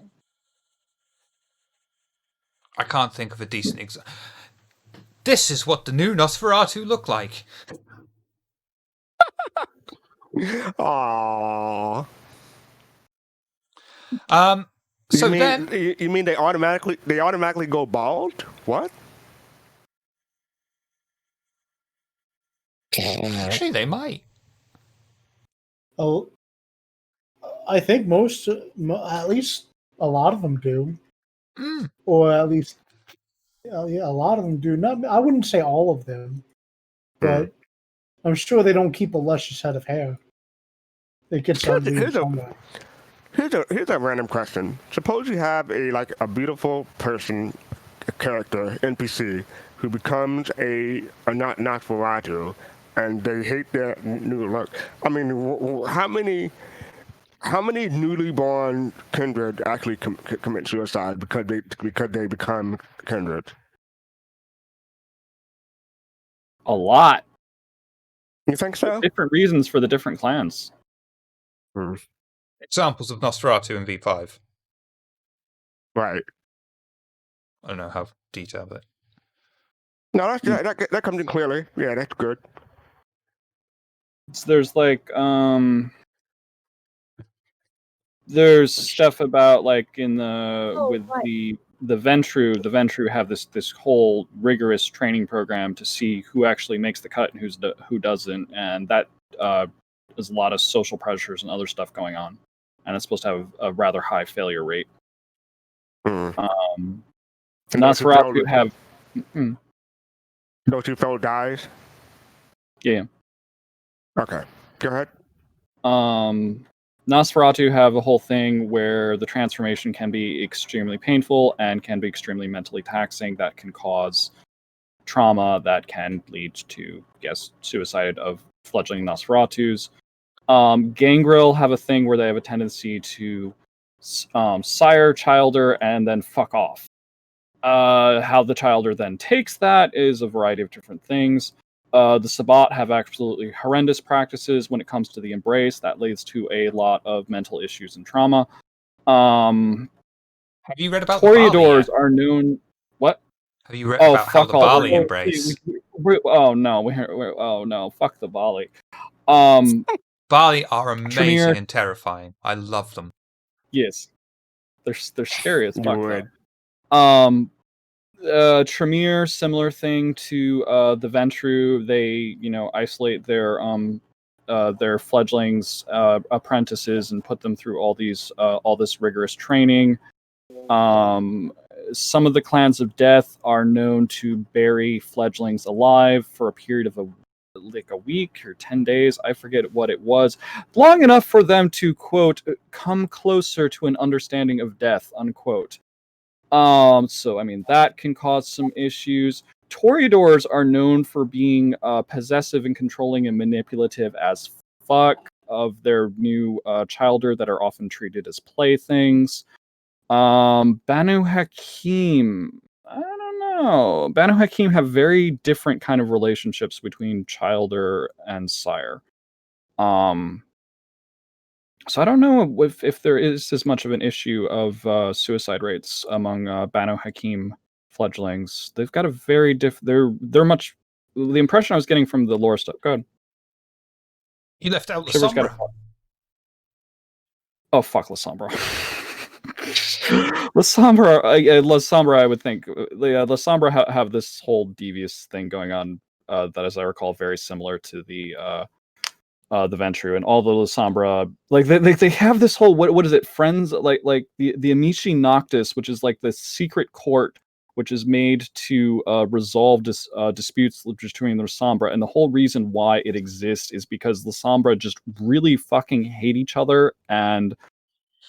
I can't think of a decent example. This is what the new Nosferatu look like. Aww. So you mean they automatically go bald? What? actually they might. Oh, I think at least a lot of them do, or at least, yeah, a lot of them do. Not, I wouldn't say all of them, but I'm sure they don't keep a luscious head of hair. It gets ugly in some way. Here's a random question. Suppose you have a beautiful person, a character, NPC, who becomes a Nosferatu, and they hate their new look. I mean, how many newly born kindred actually commit suicide because they become kindred? A lot. You think so? Different reasons for the different clans. Examples of Nosferatu in V5. Right. I don't know how detailed, but No, that comes in clearly. Yeah, that's good. So there's there's stuff about in the Ventru. The Ventru have this whole rigorous training program to see who actually makes the cut and who doesn't, and that there's a lot of social pressures and other stuff going on, and it's supposed to have a rather high failure rate. Nosferatu have. Don't you feel dies? Yeah. Okay, go ahead. Nosferatu have a whole thing where the transformation can be extremely painful and can be extremely mentally taxing. That can cause trauma that can lead to, suicide of fledgling Nosferatus. Gangrel have a thing where they have a tendency to sire childer and then fuck off. How the childer then takes that is a variety of different things. The Sabbat have absolutely horrendous practices when it comes to the embrace. That leads to a lot of mental issues and trauma. have you read about Toreadors are known. What? Have you read about how the Bali embrace? Oh no! Fuck the Bali. Bali are amazing Tremere. and terrifying. I love them. Yes, they're scary as fuck. Would. Tremere, similar thing to the Ventru. They, isolate their fledglings, apprentices, and put them through all this rigorous training. Some of the clans of death are known to bury fledglings alive for a period of a week or 10 days. I forget what it was. Long enough for them to, quote, come closer to an understanding of death, unquote. So, I mean, that can cause some issues. Toreadors are known for being possessive and controlling and manipulative as fuck of their new childer that are often treated as playthings. Banu Hakim, I don't know. Banu Hakim have very different kind of relationships between childer and sire. So I don't know if there is as much of an issue of suicide rates among Banu Hakim fledglings. They've got a very they're much. The impression I was getting from the lore stuff. Go ahead. You left out Shiver's got Lasombra. Oh fuck, Lasombra. Lasombra, I would think. Lasombra have this whole devious thing going on that, as I recall, very similar to the Ventru, and all the Lasombra, like they have this whole what is it, friends, like the Amici Noctis, which is like the secret court which is made to resolve disputes between the Lasombra, and the whole reason why it exists is because Lasombra just really fucking hate each other, and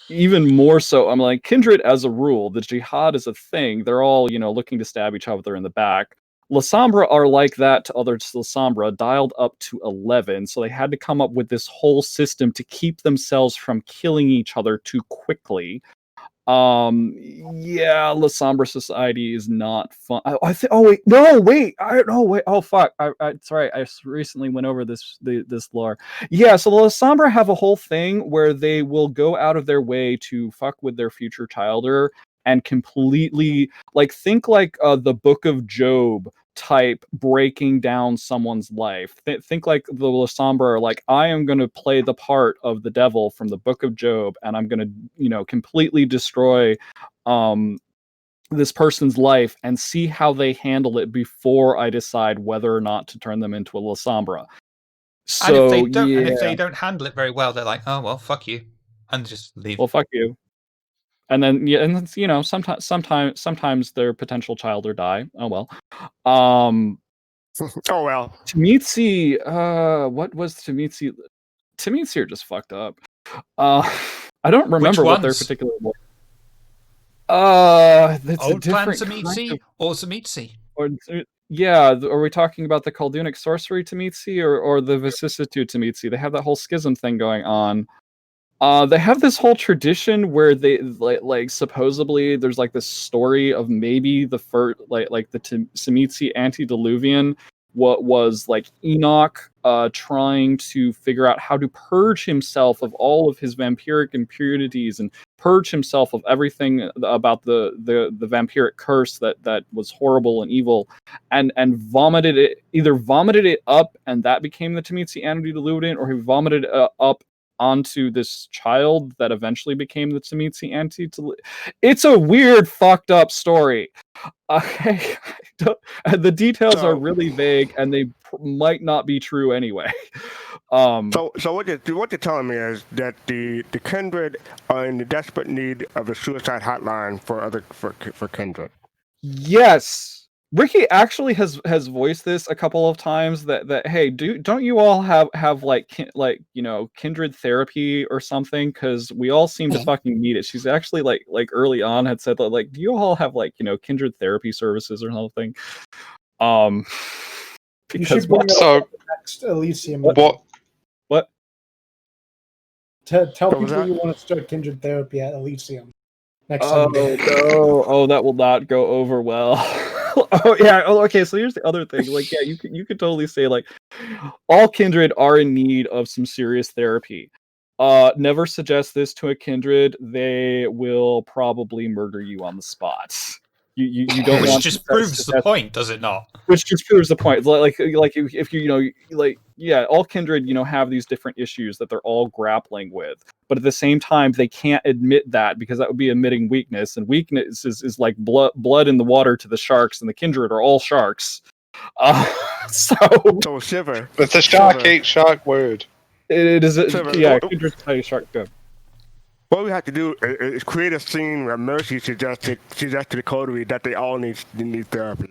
even more so, I'm like, Kindred as a rule, the jihad is a thing. They're all, looking to stab each other in the back. Lasombra are like that to other Lasombra, dialed up to 11, so they had to come up with this whole system to keep themselves from killing each other too quickly. Lasombra society is not fun. Oh fuck, sorry, I recently went over this lore. Yeah, so the Lasombra have a whole thing where they will go out of their way to fuck with their future childer and completely, think like the Book of Job type breaking down someone's life. Think like the Lasombra are like, I am going to play the part of the devil from the Book of Job, and I'm going to, completely destroy this person's life and see how they handle it before I decide whether or not to turn them into a Lasombra. So, and if they don't handle it very well, they're like, oh well, fuck you, and just leave. Well, fuck you. And then sometimes their potential child or die. Oh well. Oh well. Tamitsi, what was Tamitsi? Tamitsi are just fucked up. I don't remember what their particular. That's Old a different Clan Tamitsi or Tamitsi? Are we talking about the Khaldunic sorcery Tamitsi or the vicissitude Tamitsi? They have that whole schism thing going on. They have this whole tradition where they like supposedly there's like this story of maybe the first like the Tamitsi antediluvian, what was like Enoch trying to figure out how to purge himself of all of his vampiric impurities and purge himself of everything about the vampiric curse that was horrible and evil, and vomited it up, and that became the Tamitsi antediluvian, or he vomited up onto this child that eventually became the Tamitsi antediluvian. It's a weird, fucked up story. Okay, the details are really vague, and they might not be true anyway. So what you're telling me is that the Kindred are in the desperate need of a suicide hotline for Kindred. Yes. Ricky actually has voiced this a couple of times that hey, don't you all have kindred therapy or something, because we all seem to fucking need it. She's actually like early on had said that do you all have kindred therapy services or something? Because next Elysium. What? Tell people you want to start kindred therapy at Elysium next Sunday. No, that will not go over well. Okay, so here's the other thing. You could totally say all kindred are in need of some serious therapy. Never suggest this to a kindred. They will probably murder you on the spot. You don't. Which just proves the point, does it not? Which just proves the point. If all kindred have these different issues that they're all grappling with, but at the same time they can't admit that, because that would be admitting weakness, and weakness is like blood in the water to the sharks, and the kindred are all sharks. So Shiver. It's a shark ate shark word. It is. Kindred shark. Go. What we have to do is create a scene where Mercy suggested to the coterie that they all need therapy.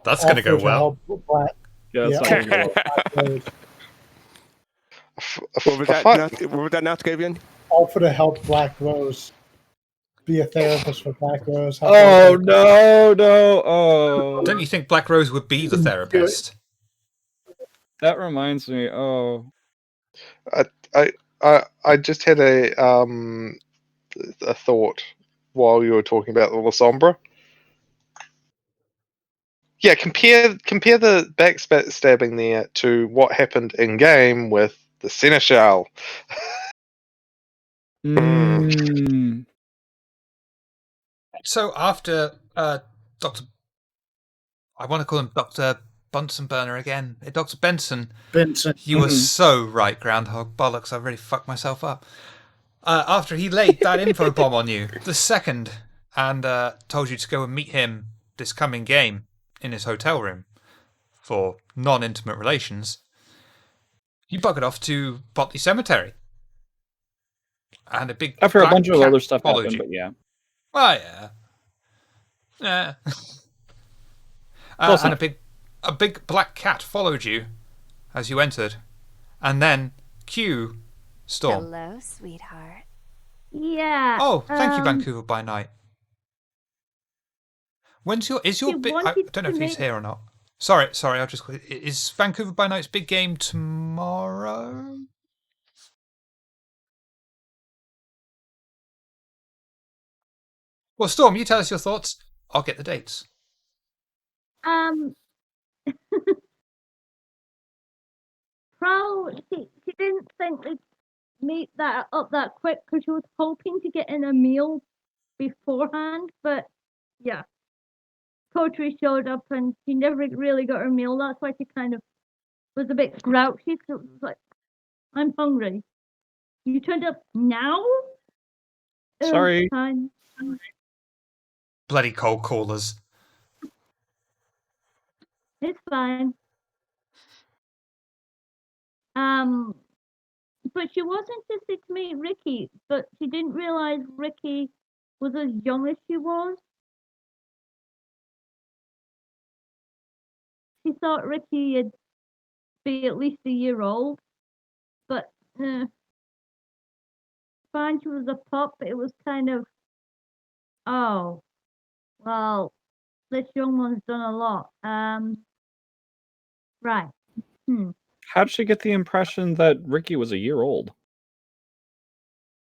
That's going to go well. That's not going to go well. What was that now, Skavian? All for the help Black Rose. be a therapist for Black Rose. Oh no! Oh, Don't you think Black Rose would be the therapist? that reminds me. Oh, I just had a thought while you were talking about the La Sombra. Yeah, compare the backstabbing there to what happened in game with the Seneschal. mm. So after Dr. I want to call him Dr. Bunsen Burner again. Dr. Benson. Benson. You were so right, Groundhog. Bollocks, I really fucked myself up. After he laid that info bomb on you, the second, and told you to go and meet him this coming game in his hotel room for non-intimate relations, you buggered off to Botley Cemetery. And a big After a black bunch of cat other stuff followed happened, you. but yeah. Oh, yeah. Yeah. Close And enough. a big black cat followed you as you entered. And then cue Storm. Hello, sweetheart. Yeah. Oh, thank you, Vancouver by Night. When's your He big? I wanted don't know to if he's make- here or not. Sorry. I'll just. Is Vancouver by Night's big game tomorrow? Well, Storm, you tell us your thoughts. I'll get the dates. Pro, she didn't think they'd meet that up that quick because she was hoping to get in a meal beforehand, but yeah. Coterie showed up and she never really got her meal. That's why she kind of was a bit grouchy. So it was like, I'm hungry. You turned up now? Ugh, Sorry. fine. Bloody cold callers. It's fine. But she was interested to meet Ricky, but she didn't realize Ricky was as young as she was. She thought Ricky would be at least a year old, but fine, she was a pup, but it was kind of, oh, well, this young one's done a lot. Right. How'd she get the impression that Ricky was a year old?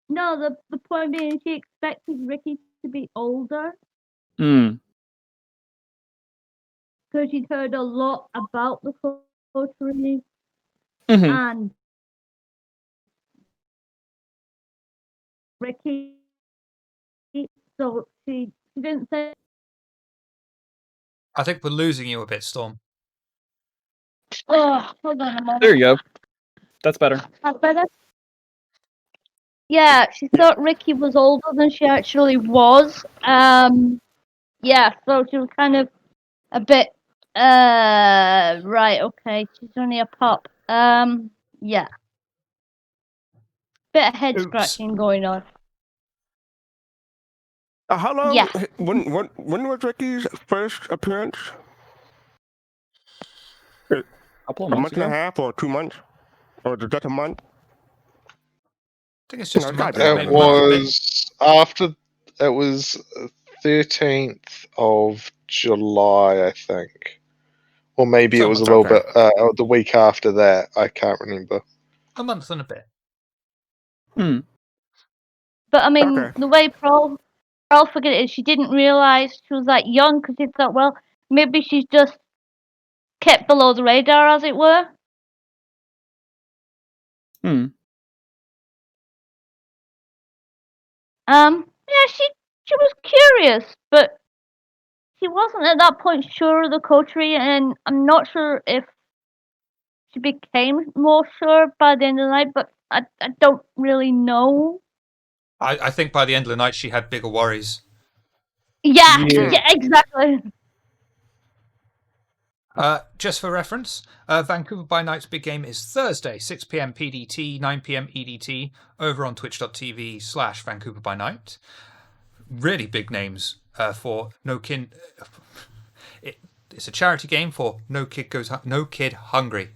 No, the point being she expected Ricky to be older Hmm. because she'd heard a lot about the coterie Mhm. and Ricky. So she didn't say. I think we're losing you a bit, Storm. Oh, hold on a moment. There you go. That's better. That's better. Yeah, she thought Ricky was older than she actually was. Yeah, so she was kind of a bit. Right, okay, she's only a pup. Yeah. Bit of head Oops. scratching going on. How long? Yeah. When was Ricky's first appearance? A couple of A months month and a ago. half or 2 months? Or just a month? I think it's just a No, month. goddamn. maybe It a month and a bit. was after. It was 13th of July, I think, or maybe it was a Someone's little okay. bit the week after that. I can't remember. A month and a bit. Hmm. But I mean, Okay. the way Pearl figured it is, she didn't realize she was that young because she thought, well, maybe she's just kept below the radar, as it were. Hmm. Yeah, she was curious, but she wasn't at that point sure of the coterie, and I'm not sure if she became more sure by the end of the night, but I don't really know. I think by the end of the night she had bigger worries. Yeah, Yeah. yeah, exactly. Just for reference, Vancouver by Night's big game is Thursday, 6 p.m. PDT, 9 p.m. EDT, over on twitch.tv/Vancouver by Night. Really big names for No Kid. It's a charity game for No Kid Hungry.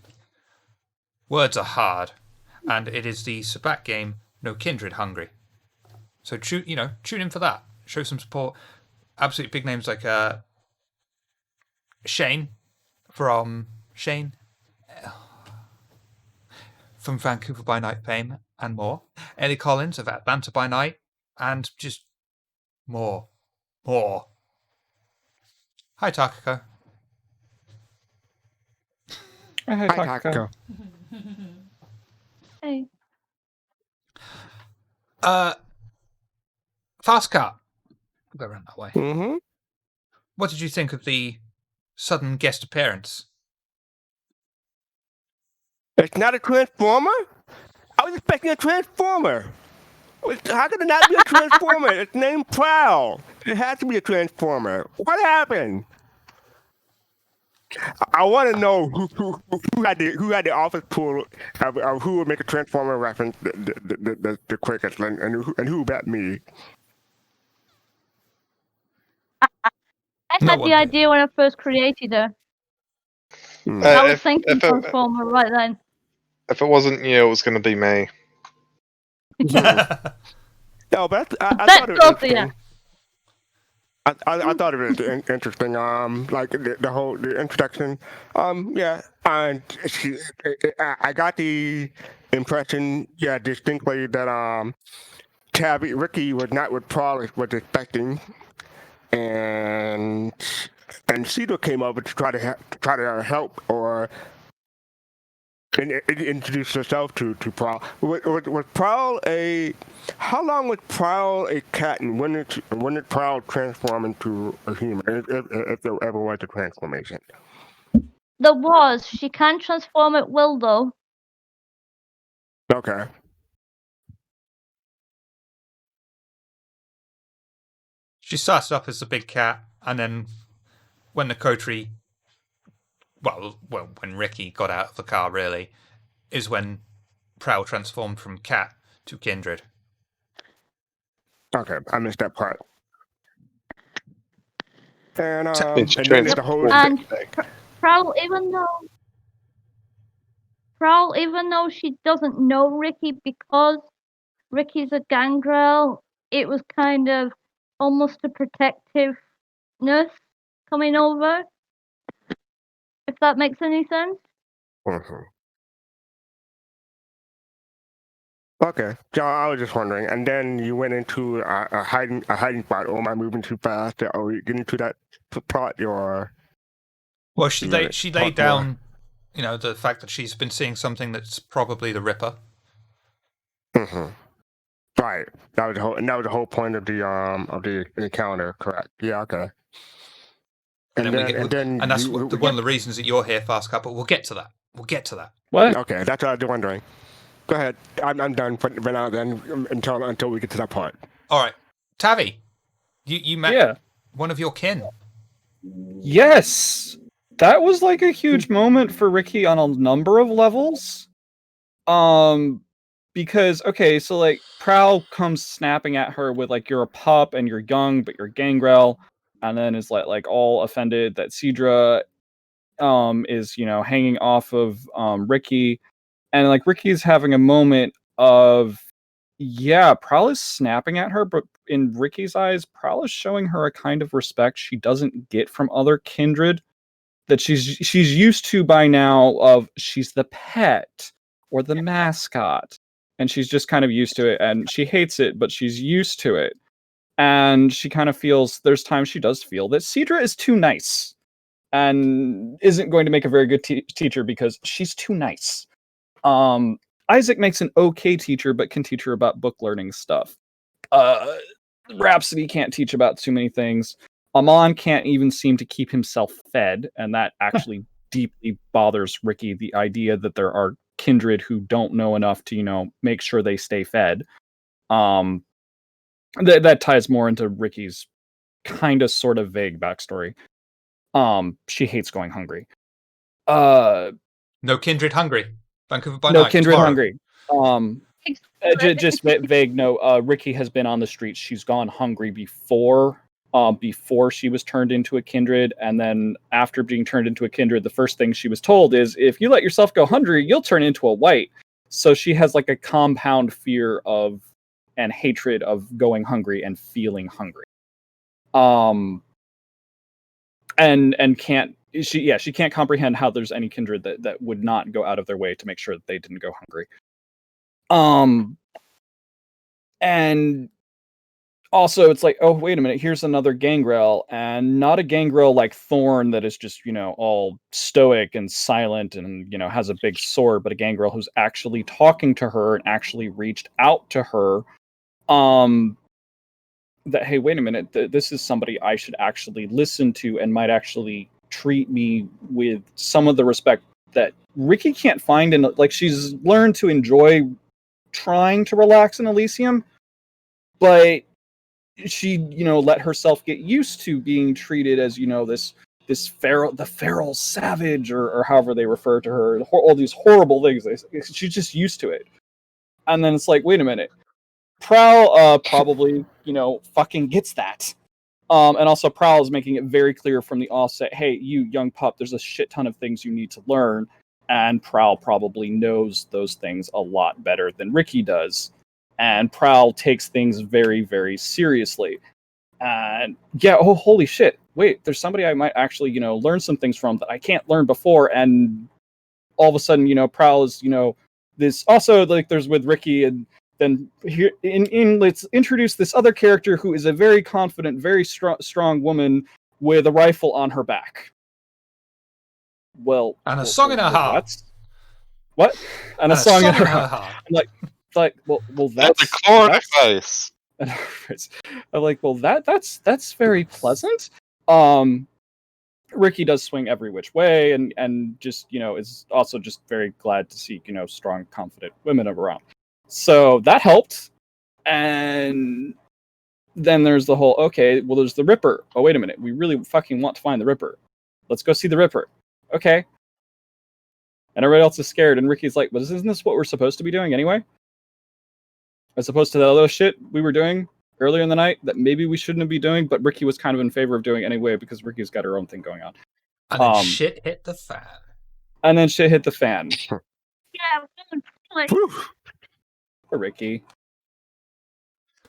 Words are hard, and it is the Sabat game No Kindred Hungry. So tune in for that. Show some support. Absolutely big names like Shane from Vancouver by Night fame and more. Ellie Collins of Atlanta by Night, and just more. Hi, Takako. Hi, Takako. Hey. Fastcart. I'll go around that way. Mm-hmm. What did you think of the sudden guest appearance? It's not a transformer? I was expecting a transformer. How could it not be a transformer? It's named Prowl. It has to be a transformer. What happened? I want to know who had the office pool of who would make a transformer reference the quickest, and who bet me. I No had one the did. idea when I first created her. I was thinking Transformer right then. If it wasn't you, it was going to be me. No, but I That's thought it was also, yeah. interesting. I thought it was interesting. Like the introduction. Yeah, and I got the impression, yeah, distinctly that Ricky was not what Paul was expecting, and Cedar came over to try to help or introduce herself to Prowl. Was Prowl how long was Prowl a cat, and when did Prowl transform into a human, if there ever was a transformation? There was. She can transform at will, though. Okay. She started off as a big cat, and then when the coterie, well, when Ricky got out of the car, really, is when Prowl transformed from cat to kindred. Okay, I missed that part. And It's and then the whole And Prowl, even though she doesn't know Ricky because Ricky's a gangrel, it was kind of almost a protectiveness coming over. If that makes any sense. Mhm. Okay, so I was just wondering, and then you went into a hiding spot. Or am I moving too fast? Are we getting to that plot? Or Well, she laid talk down, the fact that she's been seeing something that's probably the Ripper. Mm-hmm. Right. That was the whole point of the encounter. Correct. Yeah. Okay. And that's one of the reasons that you're here, Fastcart. But we'll get to that. What? Okay, that's what I was wondering. Go ahead. I'm done for now. Then until we get to that part. All right, Tavi, you met one of your kin. Yes, that was like a huge moment for Ricky on a number of levels. Because so like Prowl comes snapping at her with like, you're a pup and you're young but you're gangrel, and then is like all offended that Cedra is hanging off of Ricky, and like Ricky's having a moment of Prowl is snapping at her, but in Ricky's eyes, Prowl is showing her a kind of respect she doesn't get from other kindred that she's used to by now, of she's the pet or the mascot, and she's just kind of used to it, and she hates it, but she's used to it. And she kind of feels, there's times she does feel that Cedra is too nice and isn't going to make a very good teacher because she's too nice. Isaac makes an okay teacher, but can teach her about book learning stuff. Rhapsody can't teach about too many things. Amon can't even seem to keep himself fed, and that actually deeply bothers Ricky, the idea that there are kindred who don't know enough to, make sure they stay fed. That ties more into Ricky's kind of sort of vague backstory. She hates going hungry. No kindred hungry. Vancouver by no night. kindred tomorrow. hungry. Just vague. No, Ricky has been on the streets. She's gone hungry before she was turned into a kindred, and then after being turned into a kindred, the first thing she was told is, if you let yourself go hungry, you'll turn into a white. So she has like a compound fear of and hatred of going hungry and feeling hungry. And she can't comprehend how there's any kindred that would not go out of their way to make sure that they didn't go hungry. And also it's like, oh, wait a minute, here's another gangrel, and not a gangrel like Thorn that is just, all stoic and silent and, has a big sword, but a gangrel who's actually talking to her and actually reached out to her. That, hey, wait a minute, this is somebody I should actually listen to and might actually treat me with some of the respect that Ricky can't find. And like, she's learned to enjoy trying to relax in Elysium, but she, let herself get used to being treated as, this feral savage, or however they refer to her, all these horrible things. She's just used to it. And then it's like, wait a minute, Prowl probably, fucking gets that. And also Prowl is making it very clear from the offset, hey, you young pup, there's a shit ton of things you need to learn. And Prowl probably knows those things a lot better than Ricky does. And Prowl takes things very, very seriously. And yeah, oh, holy shit. Wait, there's somebody I might actually, learn some things from that I can't learn before. And all of a sudden, Prowl is, this also, like, there's with Ricky, and then here let's introduce this other character who is a very confident, very strong woman with a rifle on her back. Well, and a song in her heart. What? And a song in her heart. I'm like, well, that's a chronic face. I'm like, well, that's very pleasant. Ricky does swing every which way, and just, is also just very glad to see, strong, confident women around. So that helped. And then there's the whole, okay, well, there's the Ripper. Oh, wait a minute. We really fucking want to find the Ripper. Let's go see the Ripper. Okay. And everybody else is scared. And Ricky's like, well, isn't this what we're supposed to be doing anyway? As opposed to the other shit we were doing earlier in the night that maybe we shouldn't be doing, but Ricky was kind of in favor of doing anyway because Ricky's got her own thing going on. And then shit hit the fan. Yeah, For Ricky.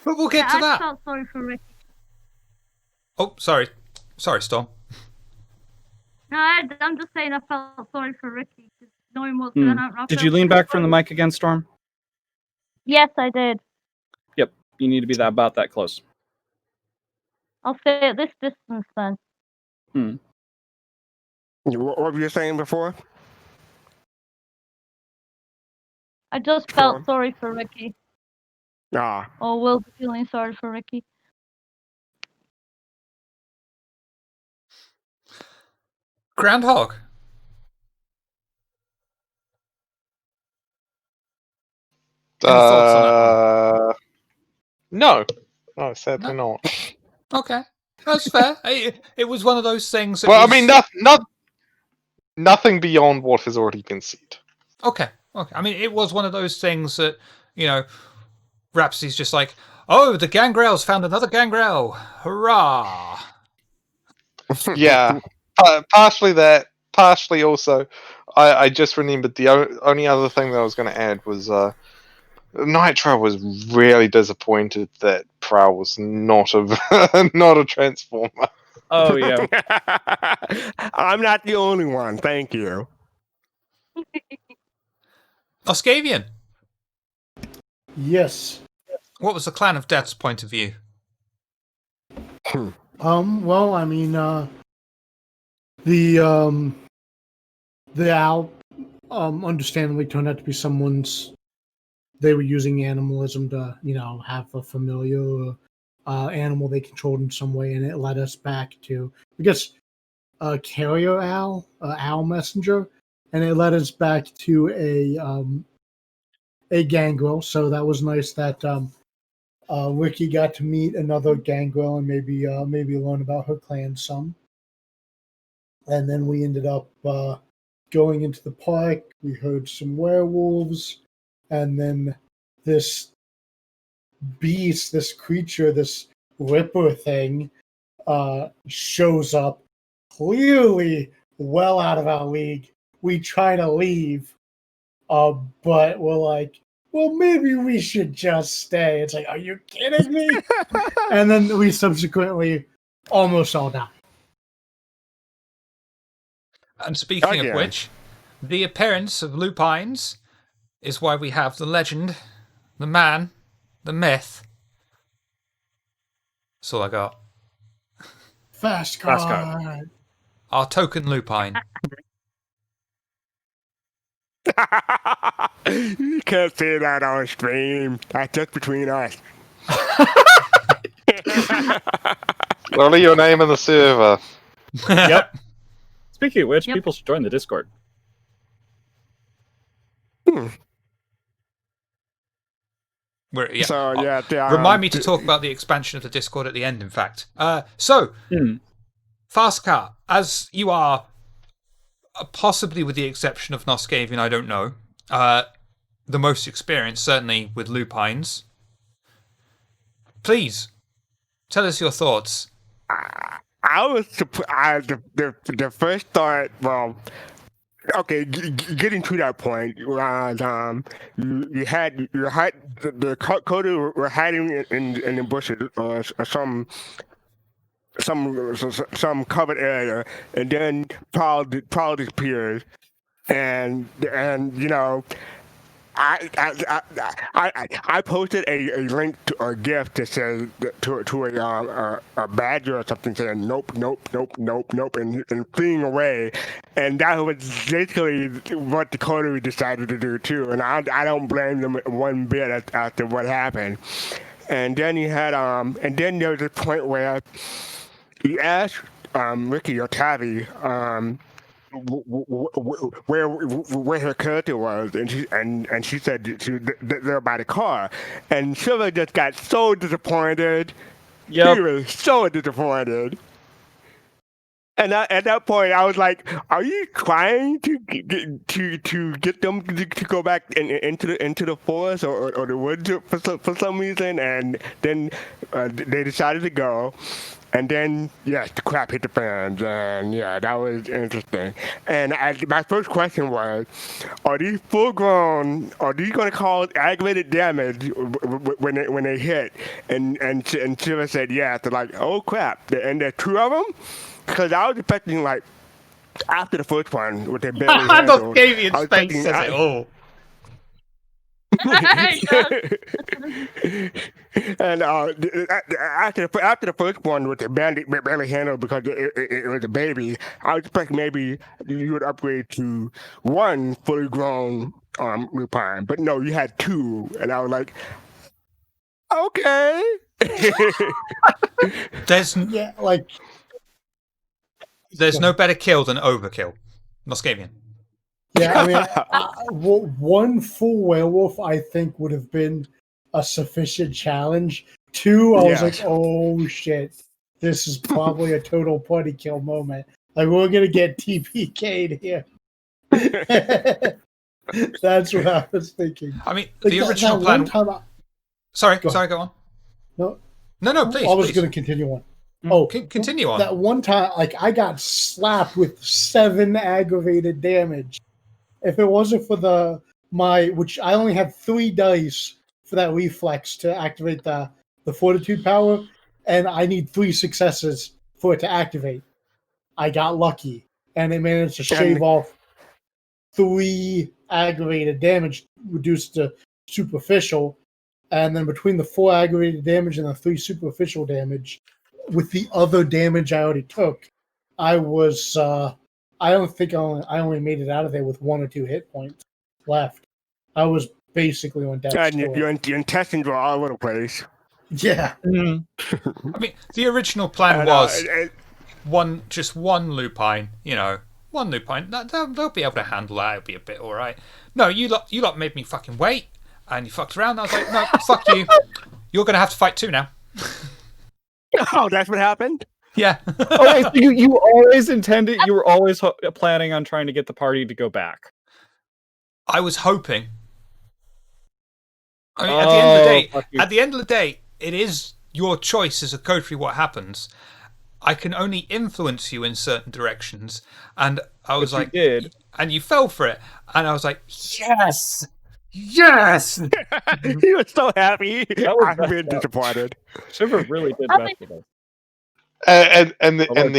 But we'll get to that. I felt sorry for Ricky. Oh, sorry. Sorry, Storm. No, I'm just saying I felt sorry for Ricky. Knowing what's going on. Did you lean back from the mic again, Storm? Yes, I did. Yep. You need to be about that close. I'll stay at this distance then. What were you saying before? I just felt sorry for Ricky. Ah. Or will be feeling sorry for Ricky. Groundhog. Any thoughts on that one? No, sadly not. Okay, that's fair. It was one of those things. Well, I mean, nothing beyond what has already been said. Okay. I mean, it was one of those things that, Rhapsody's just like, oh, the gangrel's found another gangrel. Hurrah! Yeah, partially that, partially also, I just remembered the only other thing that I was going to add was Nitro was really disappointed that Prowl was not a Transformer. Oh, yeah. I'm not the only one, thank you. Oscavian. Yes. What was the Clan of Death's point of view? Well, I mean, the owl, understandably turned out to be someone's. They were using animalism to, have a familiar animal they controlled in some way, and it led us back to, I guess, a carrier owl, owl messenger, and it led us back to a gangrel. So that was nice that Ricky got to meet another gangrel and maybe learn about her clan some. And then we ended up going into the park. We heard some werewolves, and then this beast, this creature, this Ripper thing shows up, clearly well out of our league. We try to leave, but we're like, well, maybe we should just stay. It's like, are you kidding me? And then we subsequently almost all die. And speaking Okay. of which, the appearance of lupines is why we have the legend, the man, the myth. That's all I got. Fastcart. Our token lupine. You can't say that on stream. That's just between us. Only your name in the server. Yep. Speaking of which, Yep. people should join the Discord. Yeah. So yeah, Remind me to talk about the expansion of the Discord at the end, in fact. So, Fastcart, as you are, possibly with the exception of Noscavian, I don't know, the most experienced, certainly with lupines, please, tell us your thoughts. I was surprised. The first thought, well, okay, getting to that point was you had the Coda were hiding in the bushes or some covered area, and then Paul disappears, and you know. I posted a link to a gift that says to a badger or something saying nope, and fleeing away, and that was basically what the Coterie decided to do too, and I don't blame them one bit after what happened. And then he had and then there was a point where he asked Ricky or Tavi where her character was, and she said they're by the car, and Silver just got so disappointed. Yep. He was so disappointed. And at that point, I was like, "Are you trying to get them to go back into the forest or the woods for some reason?" And then they decided to go. And then, yes, the crap hit the fans, and yeah, that was interesting. And my first question was, are these full-grown, are these going to cause aggravated damage when they hit? And Shiva said yes. They're like, oh crap, and there's two of them? Because I was expecting, like, after the first one, with their barely handled, Noscavian's I was face thinking, says it all. And after the first one with the barely handled because it was a baby, I was expecting maybe you would upgrade to one fully grown lupine, but no, you had two, and I was like, okay. There's Yeah, like no better kill than overkill. Noscavian. yeah. I mean, one full werewolf I think would have been a sufficient challenge. Two, I was like, oh shit, this is probably a total party kill moment. Like we're gonna get TPK'd here. That's what I was thinking. I mean, Like the that original one plan. time Sorry, Go go on. No, No, please. I was please. going to continue on. Oh, Continue on. that one time, like I got slapped with 7 aggravated damage. If it wasn't for which I only have 3 dice for that reflex to activate the fortitude power, and I need 3 successes for it to activate. I got lucky, and it managed to shave off 3 aggravated damage, reduced to superficial, and then between the 4 aggravated damage and the 3 superficial damage, with the other damage I already took, I was I don't think I only made it out of there with 1 or 2 hit points left. I was basically on death's And door. your intestines were all over the place. Yeah. I mean, the original plan was just one lupine. You know, one lupine. They'll be able to handle that. It'll be a bit all right. No, you lot made me fucking wait, and you fucked around. I was like, no, fuck you. You're gonna have to fight 2 now. Oh, that's what happened? Yeah. Oh, wait, so you always intended, you were always planning on trying to get the party to go back. I was hoping. I mean, at the end of the day, it is your choice as a coterie what happens. I can only influence you in certain directions, and I was like, did. And you fell for it, and I was like, yes. Yes. He was so happy. That was I'm messed really up. disappointed. Shiver really did I mess mean- with us. And I like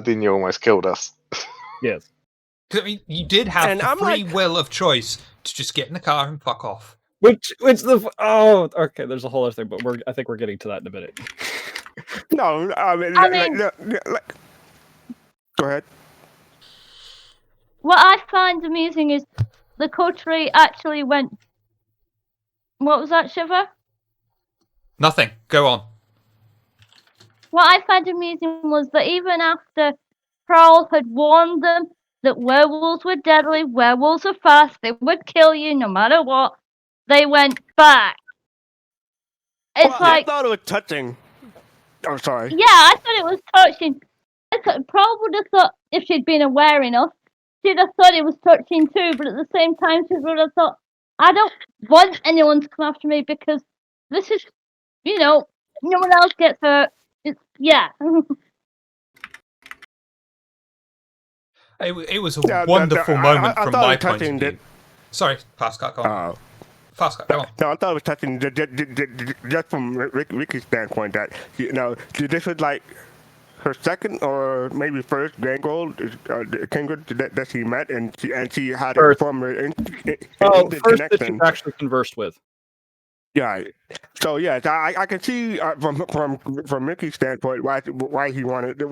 then you almost killed us. Yes. 'Cause, I mean, you did have And the I'm free like- will of choice to just get in the car and fuck off. Which okay. There's a whole other thing, but I think we're getting to that in a minute. No, I mean, go ahead. What I find amusing is the coterie actually went. What was that, Shiver? Nothing. Go on. What I find amusing was that even after Prowl had warned them that werewolves were deadly, werewolves are fast, they would kill you no matter what, they went back. It's Well, like, I thought it was touching. I'm sorry. yeah, I thought it was touching. Prowl would have thought, if she'd been aware enough, she'd have thought it was touching too, but at the same time, she would have thought, I don't want anyone to come after me because this is, no one else gets hurt. Yeah. It was a Yeah, wonderful moment I from thought it my was point of touching view. Sorry, Fastcart, go on. Fastcart, go on. No, I thought it was touching just from Ricky's standpoint that this was like her second or maybe first grand kindred that she met, and she had a First. former Oh, first that connection. you've actually conversed with. Yeah. So yeah, I can see from Mickey's standpoint why she wanted to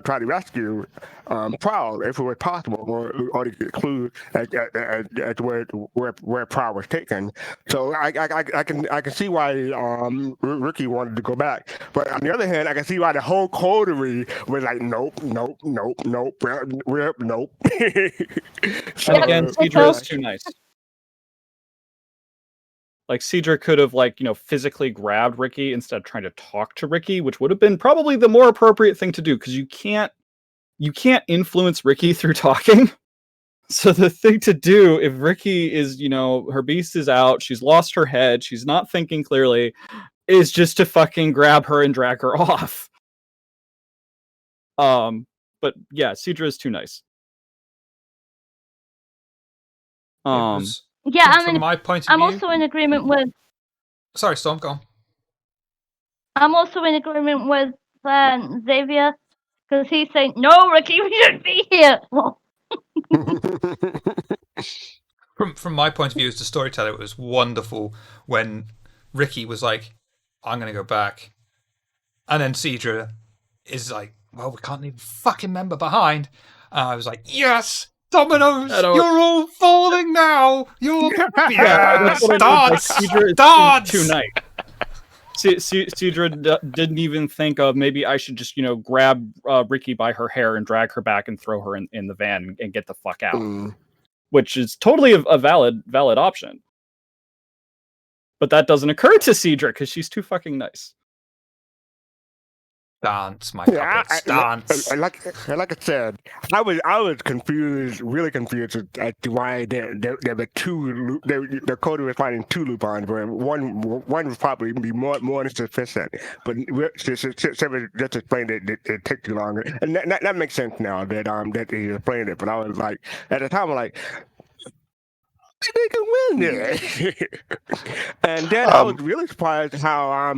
try to rescue Prowl if it was possible, or to get clues as to where Prowl was taken. So I can see why Ricky wanted to go back, but on the other hand, I can see why the whole coterie was like nope. And So, again, Cedra is too nice. Like Cedra could have physically grabbed Ricky instead of trying to talk to Ricky, which would have been probably the more appropriate thing to do because you can't influence Ricky through talking. So the thing to do if Ricky is, her beast is out, she's lost her head, she's not thinking clearly, is just to fucking grab her and drag her off. But yeah, Cedra is too nice. Yeah, From my point of I'm view. also in agreement with. Sorry, Storm, go on. I'm also in agreement with Xavier because he's saying, "No, Ricky, we shouldn't be here." From my point of view as the storyteller, it was wonderful when Ricky was like, "I'm gonna go back," and then Cedra is like, "Well, we can't leave a fucking member behind." And I was like, "Yes, Dominoes, you're all falling now. You're That's what I mean. Like, Cedra is too nice. Cedra didn't even think of maybe I should just grab Ricky by her hair and drag her back and throw her in the van and get the fuck out, which is totally a valid option. But that doesn't occur to Cedra because she's too fucking nice. Dance, my puppets, dance. Like I said, I was confused, really confused as to why there were two. The coder was finding two Lupins, where one would probably be more than sufficient. But just explained it took too long, and that makes sense now that he explained it. But I was like, at the time, I'm like, they can win it. And then I was really surprised how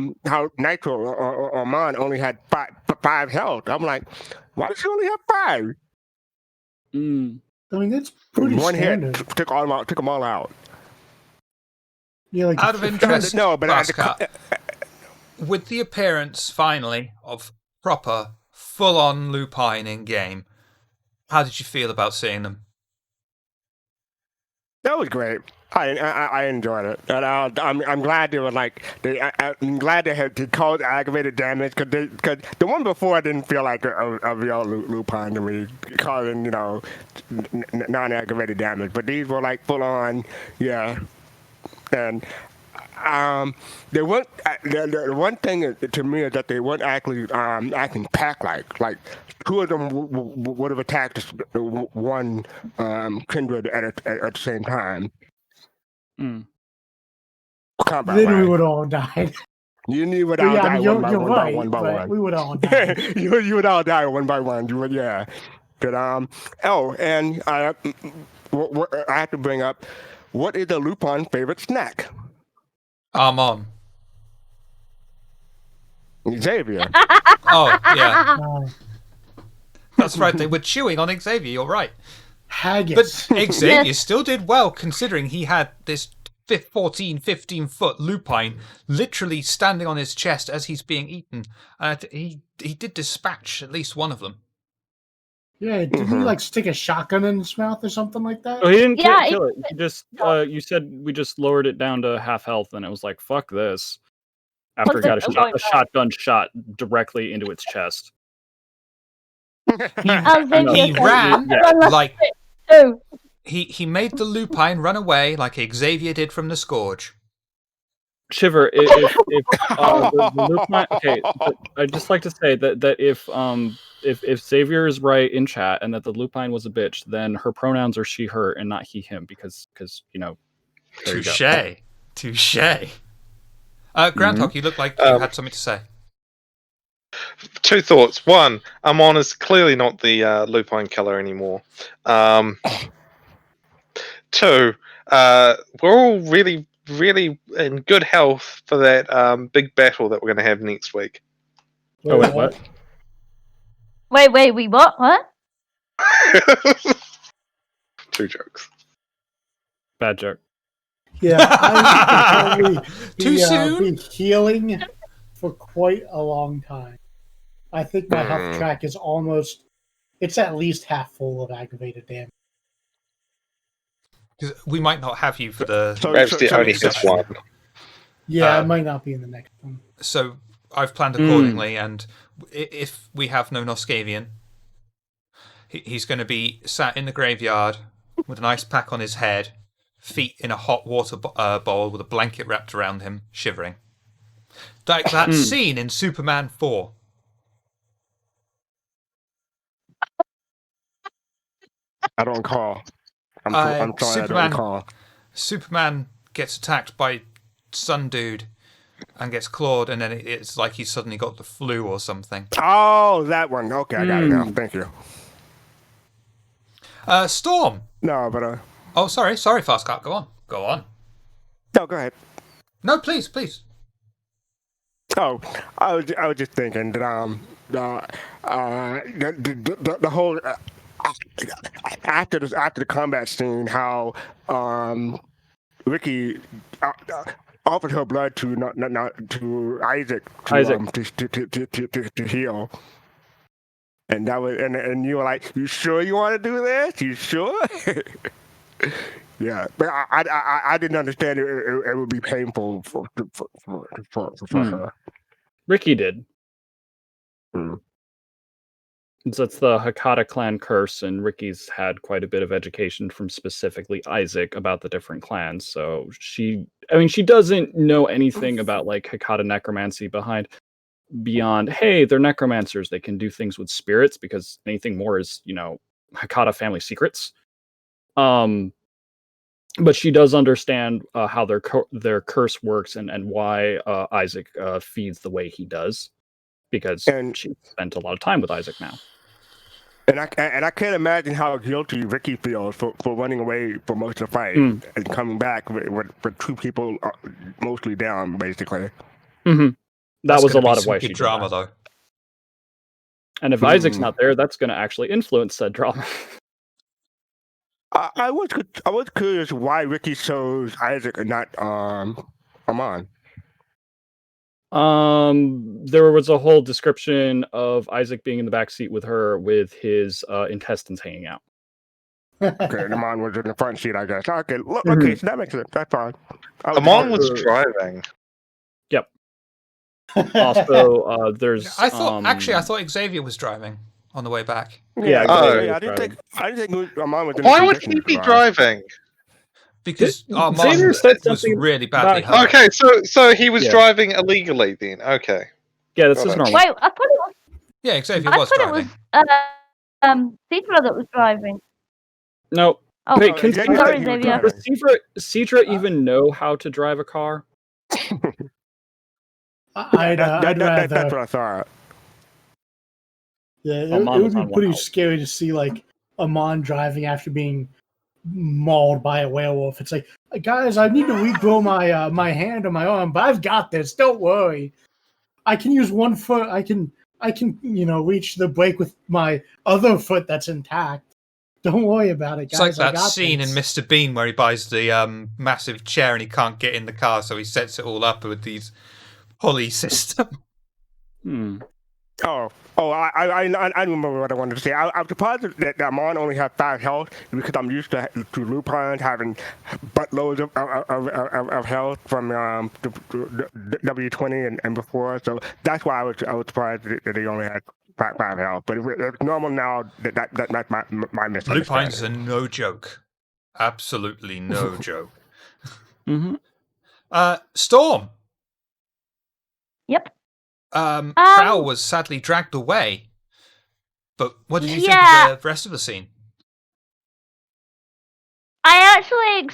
Nitro or Mon only had five health. I'm like, why does she only have 5? I mean, that's pretty One standard. hit took them all out. Yeah, like Out of interest, No, but Fastcart, with the appearance finally of proper full-on lupine in game, how did you feel about seeing them? That was great. I enjoyed it, and I'm glad they were I'm glad they caused aggravated damage because the one before didn't feel like a real lupine to me, causing non-aggravated damage, but these were like full on, yeah. And they weren't. The one thing to me is that they weren't actually acting pack-like. Two of them would have attacked one kindred at the same time. Then we would all die. You would all die you're one by right, one by but one. we would all die. you would all die one by one. You would, yeah. But and I have to bring up, what is the Lupin favorite snack? Armon. Xavier. Oh, yeah. Uh, That's right. They were chewing on Xavier. You're right. haggis. But Xavier still did well, considering he had this 14, 15-foot lupine literally standing on his chest as he's being eaten. He did dispatch at least one of them. Yeah, didn't he like stick a shotgun in his mouth or something like that? Oh, he didn't Yeah, kill it. He just you said we just lowered it down to half health, and it was like, fuck this. After it got a shotgun shot directly into its chest. He Xavier ran said, like "Oh, he made the lupine run away like Xavier did from the Scourge. Shiver, if the lupine, okay, but I'd just like to say that if Xavier is right in chat and that the lupine was a bitch, then her pronouns are she, her, and not he, him, because there you go. Touche. Groundhog, you look like you had something to say. Two thoughts. One, Amon is clearly not the lupine killer anymore. Two, we're all really, really in good health for that big battle that we're going to have next week. Oh, wait, what? wait, we what? What? Two jokes. Yeah, Bad joke. I will Too soon? be healing for quite a long time. I think my health track is it's at least half full of aggravated damage. 'Cause we might not have you for the. Actually, only has one. Yeah, I might not be in the next one. So I've planned accordingly, and if we have no Noskavian, he's going to be sat in the graveyard with an ice pack on his head, feet in a hot water bowl with a blanket wrapped around him, shivering. Like that scene in Superman 4. I don't recall. I'm sorry, I don't recall. Superman gets attacked by Sun Dude and gets clawed, and then it's like he's suddenly got the flu or something. Oh, that one. Okay, I got it now. Thank you. Storm. No, but Oh, sorry, Fastcart. Go on. no, go ahead. No, please. Oh, I was just thinking that the whole after the combat scene, how Ricky offered her blood to not to Isaac to heal, and that was and you were like, you sure you want to do this? You sure? Yeah, but I didn't understand it would be painful for her. Ricky did. Mm. So it's the Hakata clan curse, and Ricky's had quite a bit of education from specifically Isaac about the different clans. So she doesn't know anything about like Hakata necromancy beyond, hey, they're necromancers. They can do things with spirits, because anything more is, Hakata family secrets. But she does understand how their curse works and why Isaac feeds the way he does, because she spent a lot of time with Isaac now. And I can't imagine how guilty Ricky feels for running away for most of the fight and coming back with two people mostly down, basically. Mm-hmm. That was a lot of why why she drama, did that. though. And if Isaac's not there, that's going to actually influence said drama. I was curious why Ricky chose Isaac and not Amon. There was a whole description of Isaac being in the back seat with her, with his intestines hanging out. Okay, and Amon was in the front seat, I guess. Okay, okay, so that makes sense. That's fine. Amon was driving. Yep. Also, there's. I thought Xavier was driving on the way back. Yeah, I didn't think Amon was in Why the would position he to be drive. driving? Because Armand Xavier said was something really badly hurt. Okay, so he was driving illegally then. Okay. Yeah, this is normal. wait, I thought it was. Yeah, Xavier I was thought driving. it was Cedra that was driving. No. Oh, Wait, can Xavier sorry, said he was Xavier. driving. Does Cedra even know how to drive a car? I'd That's rather what I thought. Yeah, Amon it was would on be one pretty health. scary to see like Amon driving after being mauled by a werewolf. It's like, guys, I need to regrow my my hand or my arm, but I've got this. Don't worry. I can use one foot. I can reach the brake with my other foot that's intact. Don't worry about it, It's like guys. I that got scene in this. Mr. Bean where he buys the massive chair and he can't get in the car, so he sets it all up with these pulley system. Oh, I remember what I wanted to say. I'm surprised that Amon only had 5 health because I'm used to lupines having buttloads of health from the W20 and before. So that's why I was surprised that he only had 5 health. But it's normal now. That's my misunderstanding. Lupines are no joke. Absolutely no joke. Mm-hmm. Storm. Yep. Prowl was sadly dragged away. But what did you think Yeah. of the rest of the scene? I actually,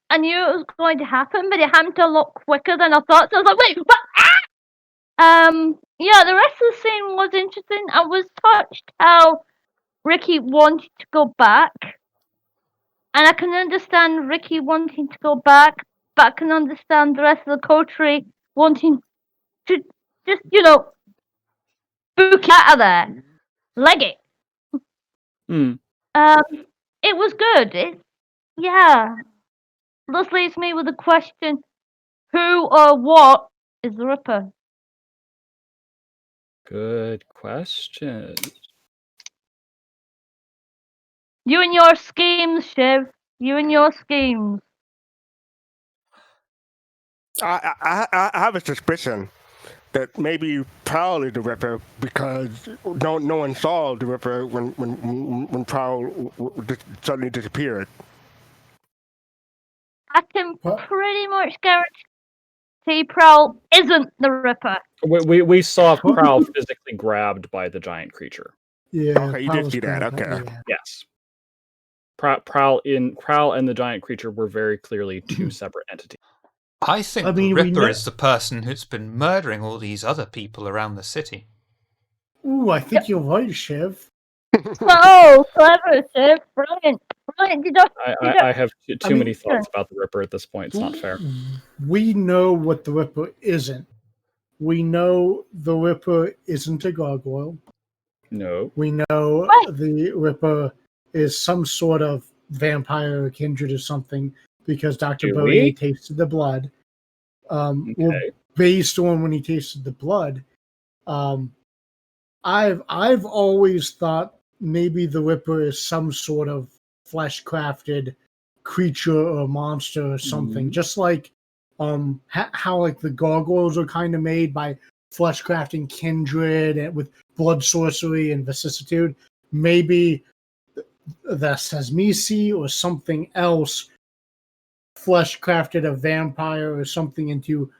I knew it was going to happen, but it happened a lot quicker than I thought. So I was like, wait, what? Yeah, the rest of the scene was interesting. I was touched how Ricky wanted to go back. And I can understand Ricky wanting to go back, but I can understand the rest of the coterie wanting to just, book out of there. Leg it. Mm. It was good. Yeah. This leaves me with a question. Who or what is the Ripper? Good question. You and your schemes, Shiv. You and your schemes. I have a suspicion that maybe Prowl is the Ripper because no one saw the Ripper when Prowl suddenly disappeared. I can What? pretty much guarantee Prowl isn't the Ripper. We saw Prowl physically grabbed by the giant creature. Yeah. Okay, you did see that. Okay. Yeah. Yes. Prowl and the giant creature were very clearly two separate entities. I think I mean, the we Ripper know- is the person who's been murdering all these other people around the city. Ooh, I think you're right, Shiv. So clever, Shiv. Brilliant. Brilliant. I have too many thoughts about the Ripper at this point. It's not fair. We know what the Ripper isn't. We know the Ripper isn't a gargoyle. No. We know the Ripper is some sort of vampire or kindred or something because Dr. Do Bodhi we? tasted the blood. Well, Okay. based on when he tasted the blood, I've always thought maybe the Ripper is some sort of flesh crafted creature or monster or something, just like how like the gargoyles are kind of made by flesh crafting kindred and with blood sorcery and vicissitude. Maybe the Sesmisi or something else flesh crafted a vampire or something into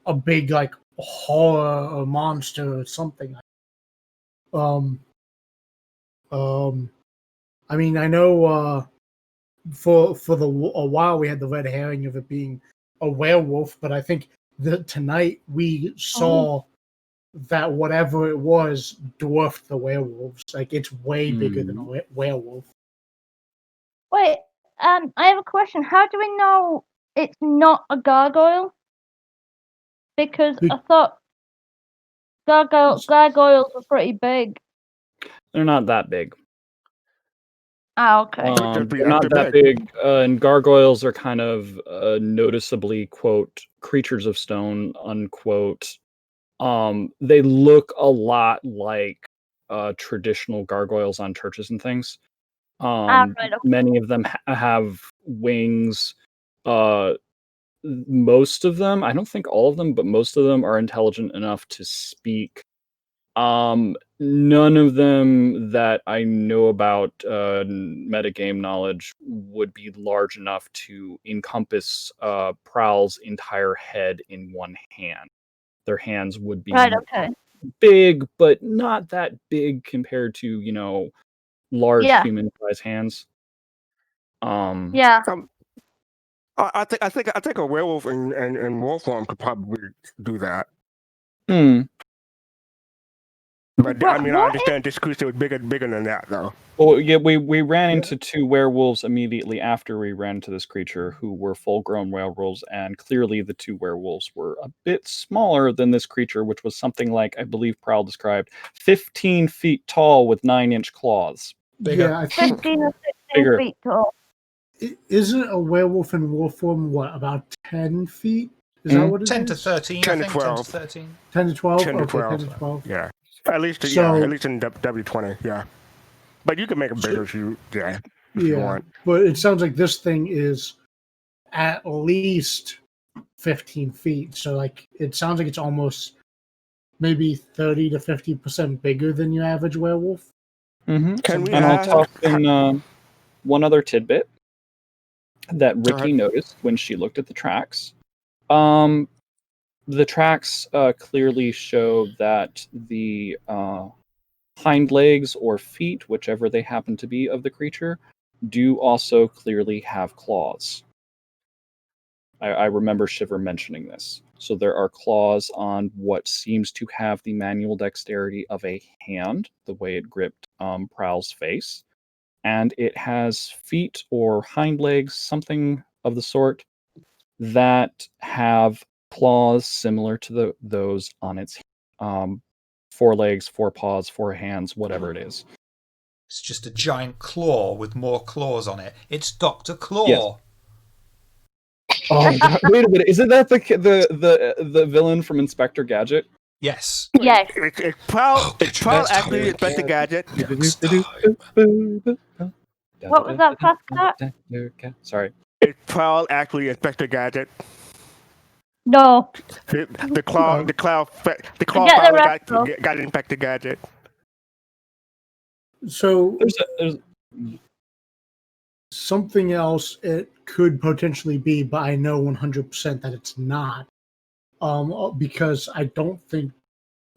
a big like horror or monster or something. I mean, I know for a while we had the red herring of it being a werewolf, but I think that tonight we saw that whatever it was dwarfed the werewolves. Like it's way bigger than a werewolf. Wait, I have a question. How do we know it's not a gargoyle? Because I thought gargoyles were pretty big. They're not that big. Ah, okay. They're not that big, and gargoyles are kind of noticeably, quote, creatures of stone, unquote. They look a lot like traditional gargoyles on churches and things. Right, okay. Many of them have wings. Most of them, I don't think all of them, but most of them are intelligent enough to speak. None of them that I know about metagame knowledge would be large enough to encompass Prowl's entire head in one hand. Their hands would be big, but not that big compared to, large human-sized hands. Yeah. I think a werewolf in wolf form could probably do that. But I mean, I What? understand this creature was bigger than that, though. Well, yeah, we ran into 2 werewolves immediately after we ran into this creature who were full-grown werewolves, and clearly the 2 werewolves were a bit smaller than this creature, which was something like, I believe Prowl described, 15 feet tall with 9-inch claws. Bigger. Yeah, I think 15 or 16 Bigger. feet tall. isn't a werewolf in wolf form about 10 feet? Is that what it is? 10 to 13, 10 I to think. 10 to 12. 13. 10 to 12? 10 to Okay, 12. 10 to 12. Yeah. At least So- at least in W20, yeah. But you can make it bigger if you want. But it sounds like this thing is at least 15 feet. So, like, it sounds like it's almost maybe 30 to 50% bigger than your average werewolf. Mm-hmm. Can we And I'll ask- toss in one other tidbit that Go Ricky ahead. noticed when she looked at the tracks. The tracks clearly show that the hind legs or feet, whichever they happen to be of the creature, do also clearly have claws. I remember Shiver mentioning this. So there are claws on what seems to have the manual dexterity of a hand, the way it gripped Prowl's face. And it has feet or hind legs, something of the sort, that have claws similar to those on its 4 legs, 4 paws, 4 hands, whatever it is. It's just a giant claw with more claws on it. It's Dr. Claw. Yes. Oh, God, wait a minute! Isn't that the villain from Inspector Gadget? Yes. Yes. It's Prowl Next actually time. Inspector Gadget. Next time. What was that, Fastcart? Sorry. It's Prowl actually Inspector Gadget. No. The claw Forget the finally rest, though. got Inspector Gadget. So, There's something else it could potentially be, but I know 100% that it's not. Because I don't think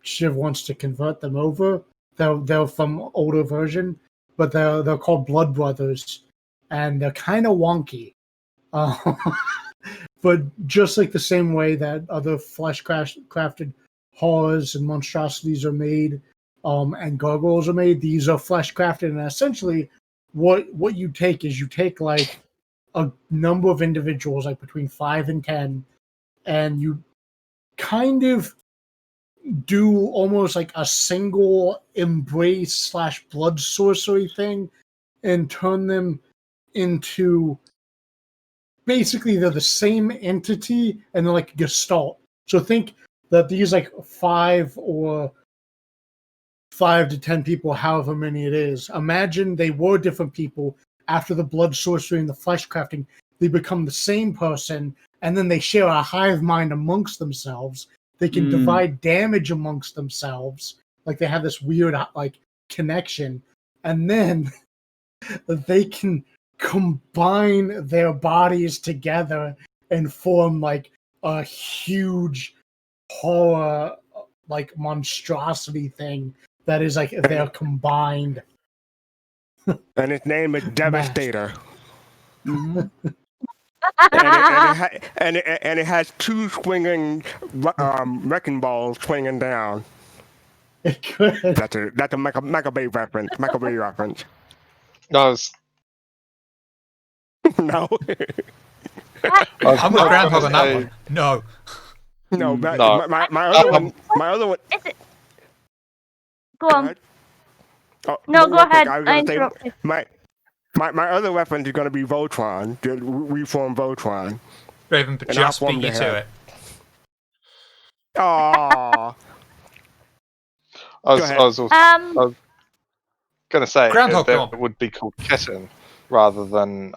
Shiv wants to convert them over. They're from older version, but they're called Blood Brothers, and they're kind of wonky. But just like the same way that other flesh-crafted horrors and monstrosities are made, and gargoyles are made, these are flesh-crafted, and essentially what you take is you take like a number of individuals, like between 5 and 10, and you kind of do almost like a single embrace / blood sorcery thing and turn them into basically they're the same entity and they're like gestalt. So think that these like 5 to 10 people, however many it is, imagine they were different people. After the blood sorcery and the flesh crafting, they become the same person, and then they share a hive mind amongst themselves. They can divide damage amongst themselves, like they have this weird like connection, and then they can combine their bodies together and form like a huge horror, like monstrosity thing that is like they're combined. And its name is Devastator. Mhm. and it has 2 swinging wrecking balls swinging down. It could. That's a Michael Bay reference. Michael Bay reference. No, it's, No, I'm with Groundhog on that one. No. no. No. My other one. My other one. Is it? Go on. ahead. Oh, No, real go quick, ahead. I was I gonna say, interrupted. my other reference is going to be Voltron. The reformed Voltron. Raven, And I'll just beat form you the to head. it. Aww. I was, Go ahead. I was also going to say Groundhog, that go on. it would be called kitten rather than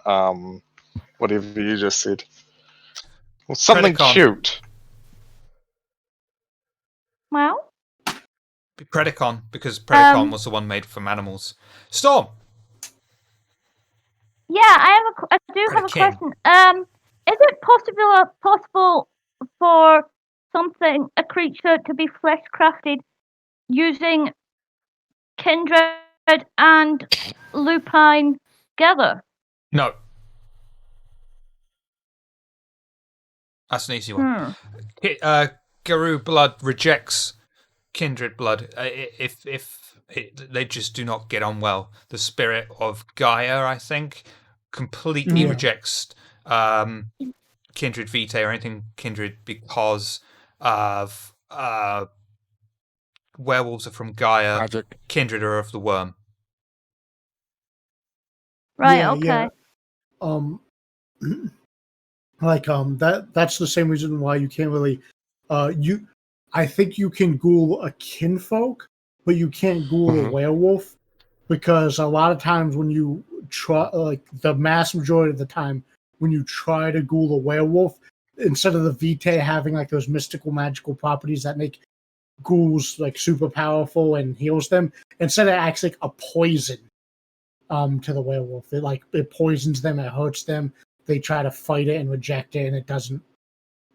whatever you just said. Well, something Predacon. cute. Well, Be Predacon, because Predacon was the one made from animals. Storm! yeah, I do have a King. question. Is it possible for a creature to be flesh crafted using kindred and lupine together? No. That's an easy one. Garou blood rejects kindred blood. They just do not get on well. The spirit of Gaia, I think, completely Yeah. rejects kindred vitae or anything kindred because of werewolves are from Gaia, Magic. kindred are of the worm. Right. Yeah, Okay. yeah. That's the same reason why you can't really I think you can ghoul a kinfolk, but you can't ghoul a Mhm. werewolf, because a lot of times when you try, like the mass majority of the time when you try to ghoul a werewolf, instead of the vitae having like those mystical magical properties that make ghouls like super powerful and heals them, instead it acts like a poison to the werewolf. It poisons them, it hurts them. They try to fight it and reject it, and it doesn't.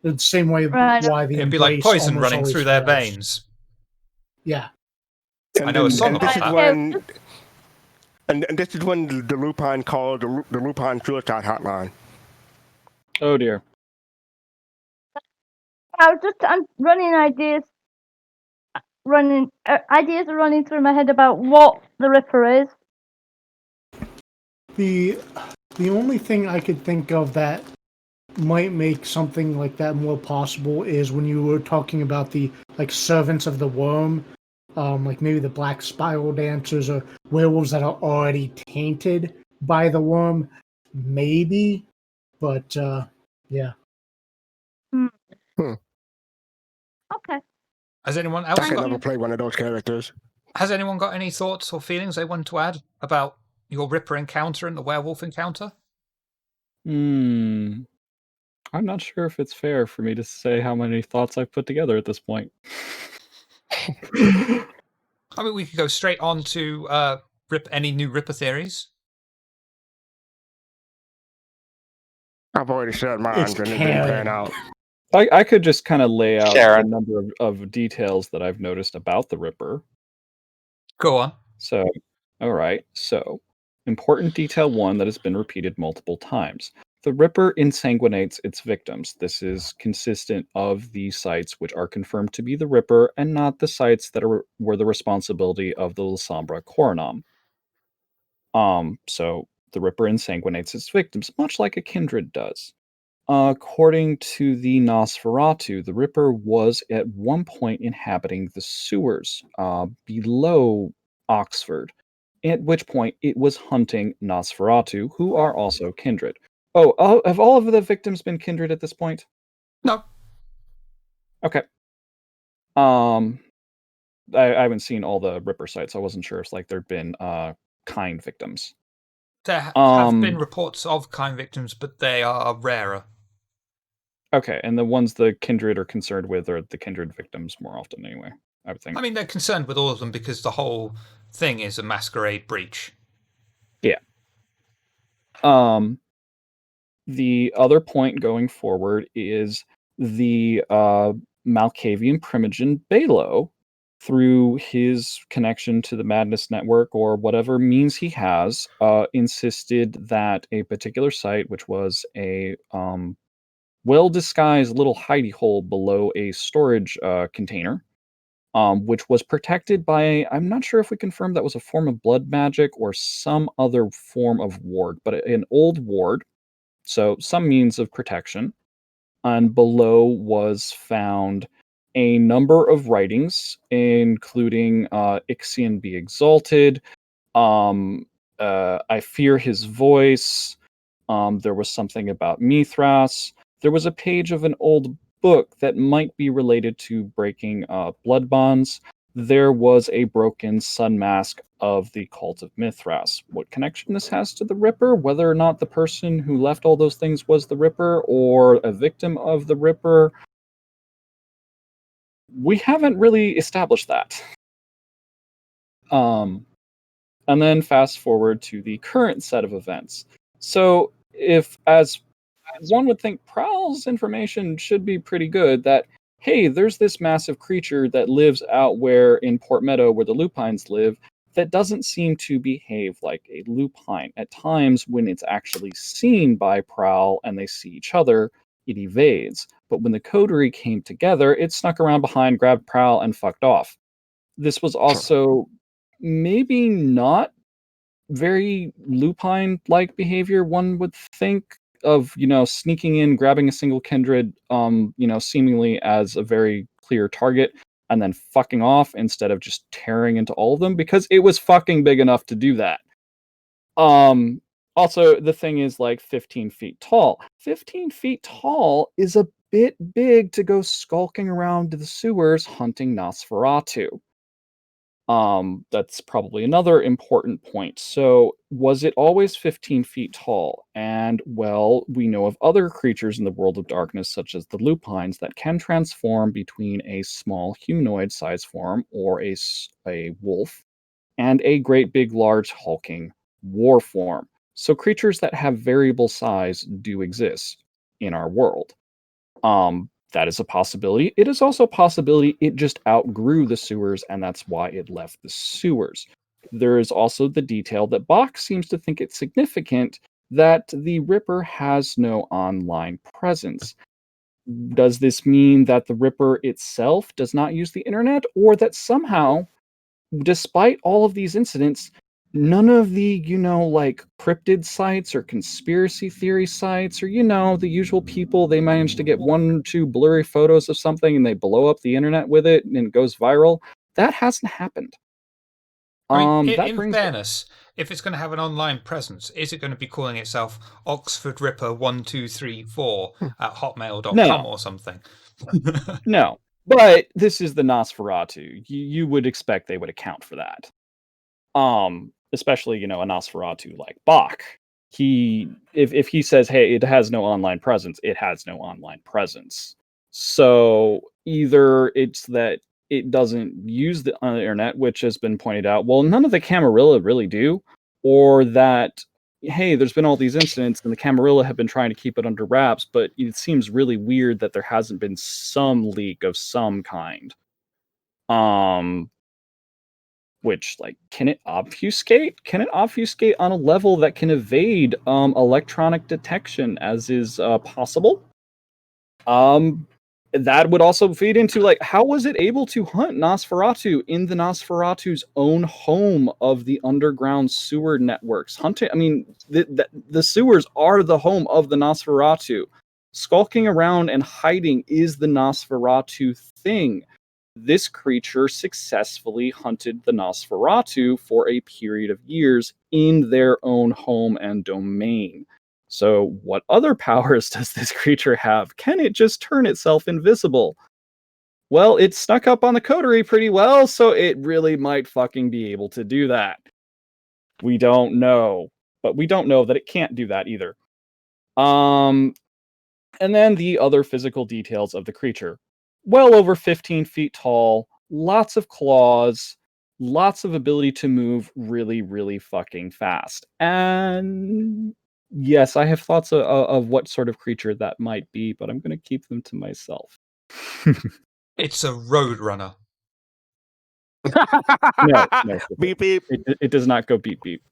The same way Right. why the It'd be like embrace poison almost running always through their fails. veins. Yeah. I know a song and about this is that. when, and this is when the Lupine called the Lupine Suicide Hotline. Oh dear. I'm running ideas. Ideas are running through my head about what the Ripper is. The only thing I could think of that might make something like that more possible is when you were talking about the like servants of the worm, like maybe the black spiral dancers or werewolves that are already tainted by the worm, maybe. But yeah. Okay. Has anyone I else can got? never play one of those characters. Has anyone got any thoughts or feelings they want to add about your Ripper encounter and the werewolf encounter? I'm not sure if it's fair for me to say how many thoughts I've put together at this point. I mean, we could go straight on to any new Ripper theories. I've already said mine, It's and it didn't pan Karen. out. I could just kind of lay out a Karen. number of details that I've noticed about the Ripper. Go on. So, all right. So, important detail one that has been repeated multiple times. The Ripper insanguinates its victims. This is consistent of the sites which are confirmed to be the Ripper and not the sites that were the responsibility of the Lasombra Coronam. So the Ripper insanguinates its victims, much like a kindred does. According to the Nosferatu, the Ripper was at one point inhabiting the sewers below Oxford, at which point it was hunting Nosferatu, who are also kindred. Oh, have all of the victims been kindred at this point? No. Okay. I haven't seen all the Ripper sites. I wasn't sure if like there'd been kind victims. There have been reports of kind victims, but they are rarer. Okay, and the ones the kindred are concerned with are the kindred victims more often anyway, I would think. I mean, they're concerned with all of them because the whole thing is a masquerade breach. Yeah. The other point going forward is the Malkavian primogen Balo, through his connection to the Madness Network or whatever means he has, insisted that a particular site, which was a well-disguised little hidey hole below a storage container, which was protected by, I'm not sure if we confirmed that was a form of blood magic or some other form of ward, but an old ward, so some means of protection. And below was found a number of writings, including Ixion be exalted, I fear his voice, there was something about Mithras, there was a page of an old book that might be related to breaking blood bonds. There was a broken sun mask of the cult of Mithras. What connection this has to the Ripper, whether or not the person who left all those things was the Ripper or a victim of the Ripper, we haven't really established that. And then fast forward to the current set of events. So if, as one would think, Prowl's information should be pretty good, that, hey, there's this massive creature that lives out where in Port Meadow where the lupines live that doesn't seem to behave like a lupine. At times when it's actually seen by Prowl and they see each other, it evades. But when the coterie came together, it snuck around behind, grabbed Prowl, and fucked off. This was also maybe not very lupine-like behavior, one would think, of, sneaking in, grabbing a single kindred, seemingly as a very clear target, and then fucking off instead of just tearing into all of them, because it was fucking big enough to do that. Also, the thing is 15 feet tall. 15 feet tall is a bit big to go skulking around the sewers hunting Nosferatu. That's probably another important point. So, was it always 15 feet tall? And, well, we know of other creatures in the world of darkness, such as the lupines, that can transform between a small humanoid size form, or a wolf, and a great big large hulking war form. So, creatures that have variable size do exist in our world. That is a possibility. It is also a possibility it just outgrew the sewers, and that's why it left the sewers. There is also the detail that Bach seems to think it's significant that the Ripper has no online presence. Does this mean that the Ripper itself does not use the internet, or that somehow, despite all of these incidents, none of the, cryptid sites or conspiracy theory sites, or, the usual people, they manage to get 1 or 2 blurry photos of something and they blow up the internet with it and it goes viral? That hasn't happened. I mean, That in brings fairness, if it's going to have an online presence, is it going to be calling itself Oxford Ripper 1234 at hotmail.com or something? No. But this is the Nosferatu. You would expect they would account for that. Especially, a Nosferatu like Bach. If he says, hey, it has no online presence, it has no online presence. So either it's that it doesn't use the internet, which has been pointed out, well, none of the Camarilla really do, or that, hey, there's been all these incidents and the Camarilla have been trying to keep it under wraps, but it seems really weird that there hasn't been some leak of some kind. Which, can it obfuscate? Can it obfuscate on a level that can evade electronic detection, as is possible? That would also feed into, how was it able to hunt Nosferatu in the Nosferatu's own home of the underground sewer networks? Hunting, I mean, the sewers are the home of the Nosferatu. Skulking around and hiding is the Nosferatu thing. This creature successfully hunted the Nosferatu for a period of years in their own home and domain. So, what other powers does this creature have? Can it just turn itself invisible? Well, it snuck up on the coterie pretty well, so it really might fucking be able to do that. We don't know. But we don't know that it can't do that either. And then the other physical details of the creature. Well over 15 feet tall, lots of claws, lots of ability to move really, really fucking fast. And yes, I have thoughts of what sort of creature that might be, but I'm going to keep them to myself. It's a roadrunner. No. Beep beep. It does not go beep beep.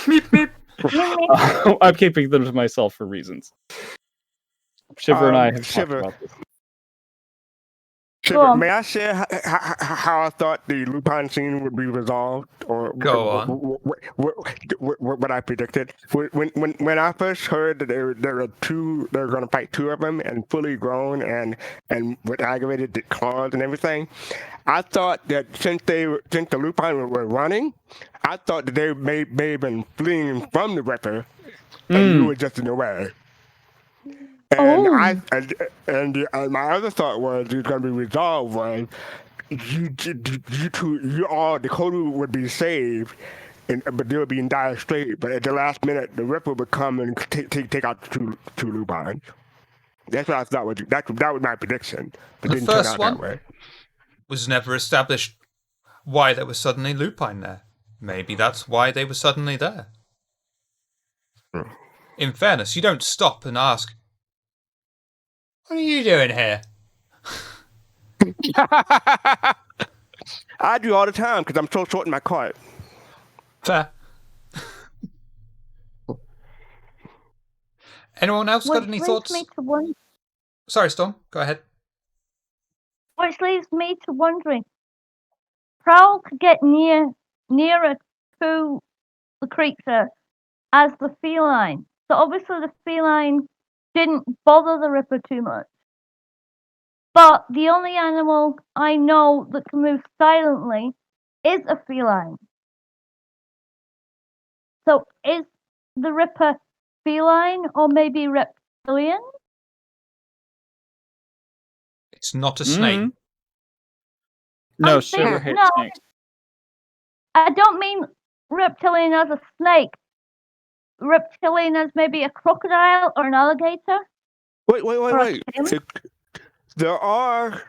Beep, beep. I'm keeping them to myself for reasons. Shiver and I have Shiver. talked about this. Shiver, may I share how I thought the Lupin scene would be resolved, or Go on. what I predicted? When I first heard that there were going to fight 2 of them, and fully grown and with aggravated claws and everything, I thought that since the Lupin were running, I thought that they may have been fleeing from the Ripper, and you were just in the way. And my other thought was it was going to be resolved was you all, the Kodu would be saved, but they would be in dire straits. But at the last minute, the Ripper would come and take out the two Lupines. That's what I thought that was my prediction. But The didn't turn first out one that way. was never established why there was suddenly lupine there. Maybe that's why they were suddenly there. In fairness, you don't stop and ask, what are you doing here? I do all the time because I'm so short in my cart. Fair. Anyone else got any thoughts? Sorry, Storm, go ahead. Which leaves me to wondering, Prowl could get nearer to the creature as the feline. So obviously the feline didn't bother the Ripper too much. But the only animal I know that can move silently is a feline. So is the Ripper feline or maybe reptilian? It's not a snake. Mhm. No, I'm sugar thinking- hates no. snakes. I don't mean reptilian as a snake. Reptilian as maybe a crocodile or an alligator. Wait. Or a skin? There are.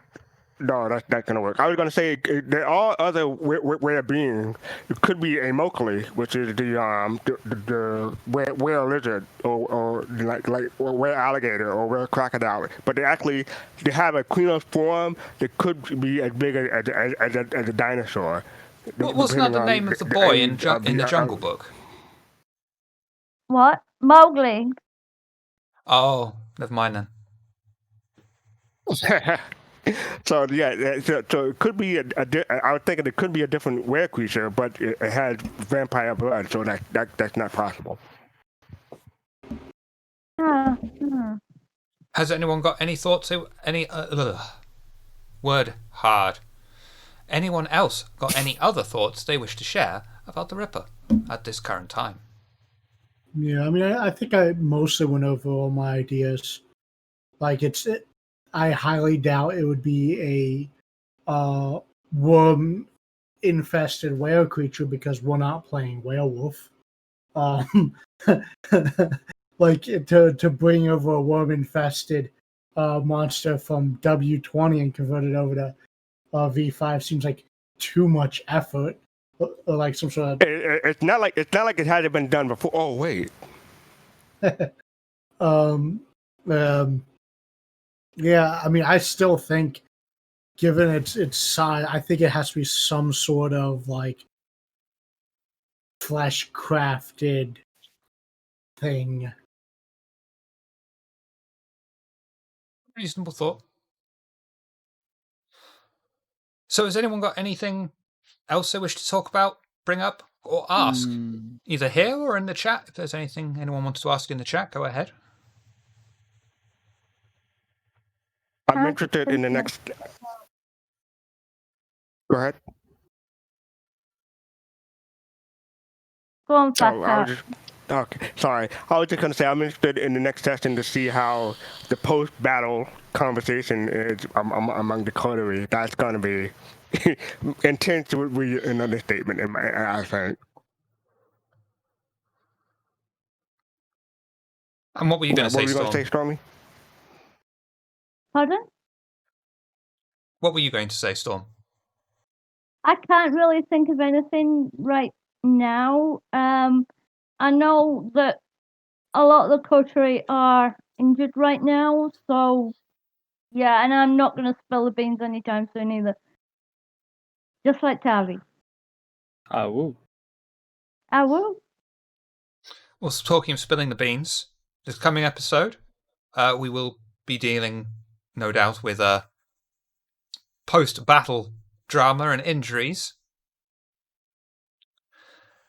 No, that's not gonna work. I was gonna say there are other rare beings. It could be a mokali, which is the whale lizard, or like whale alligator or whale crocodile. But they have a cleaner form that could be as big as a dinosaur. Wasn't that the name of the boy in the Jungle Book? What? Mowgli. Oh, never mind then. So it could be I was thinking it could be a different rare creature, but it has vampire blood, so that's not possible. Has anyone got any thoughts? Word hard. Anyone else got any other thoughts they wish to share about the Ripper at this current time? Yeah, I mean, I think I mostly went over all my ideas. Like, I highly doubt it would be a worm-infested whale creature because we're not playing werewolf. Like to bring over a worm-infested monster from W20 and convert it over to V5 seems like too much effort. Or like some sort of It's not like it hasn't been done before. Oh wait. Yeah, I mean, I still think, given its size, I think it has to be some sort of like flesh crafted thing. Reasonable thought. So has anyone got anything else they wish to talk about, bring up, or ask? Either here or in the chat. If there's anything anyone wants to ask in the chat, go ahead. I'm interested in the next. Go ahead. Go on, Okay, sorry. I was just gonna say I'm interested in the next session to see how the post-battle conversation is among the coterie. That's gonna be intense. Would be an understatement, I think. And what were you going to say, What were you Storm? gonna say, Stormy? Pardon? What were you going to say, Storm? I can't really think of anything right now. I know that a lot of the coterie are injured right now, so yeah, and I'm not going to spill the beans anytime soon either. Just like Tavi. Woo. I will. Well, talking of spilling the beans, this coming episode, we will be dealing, no doubt, with post-battle drama and injuries.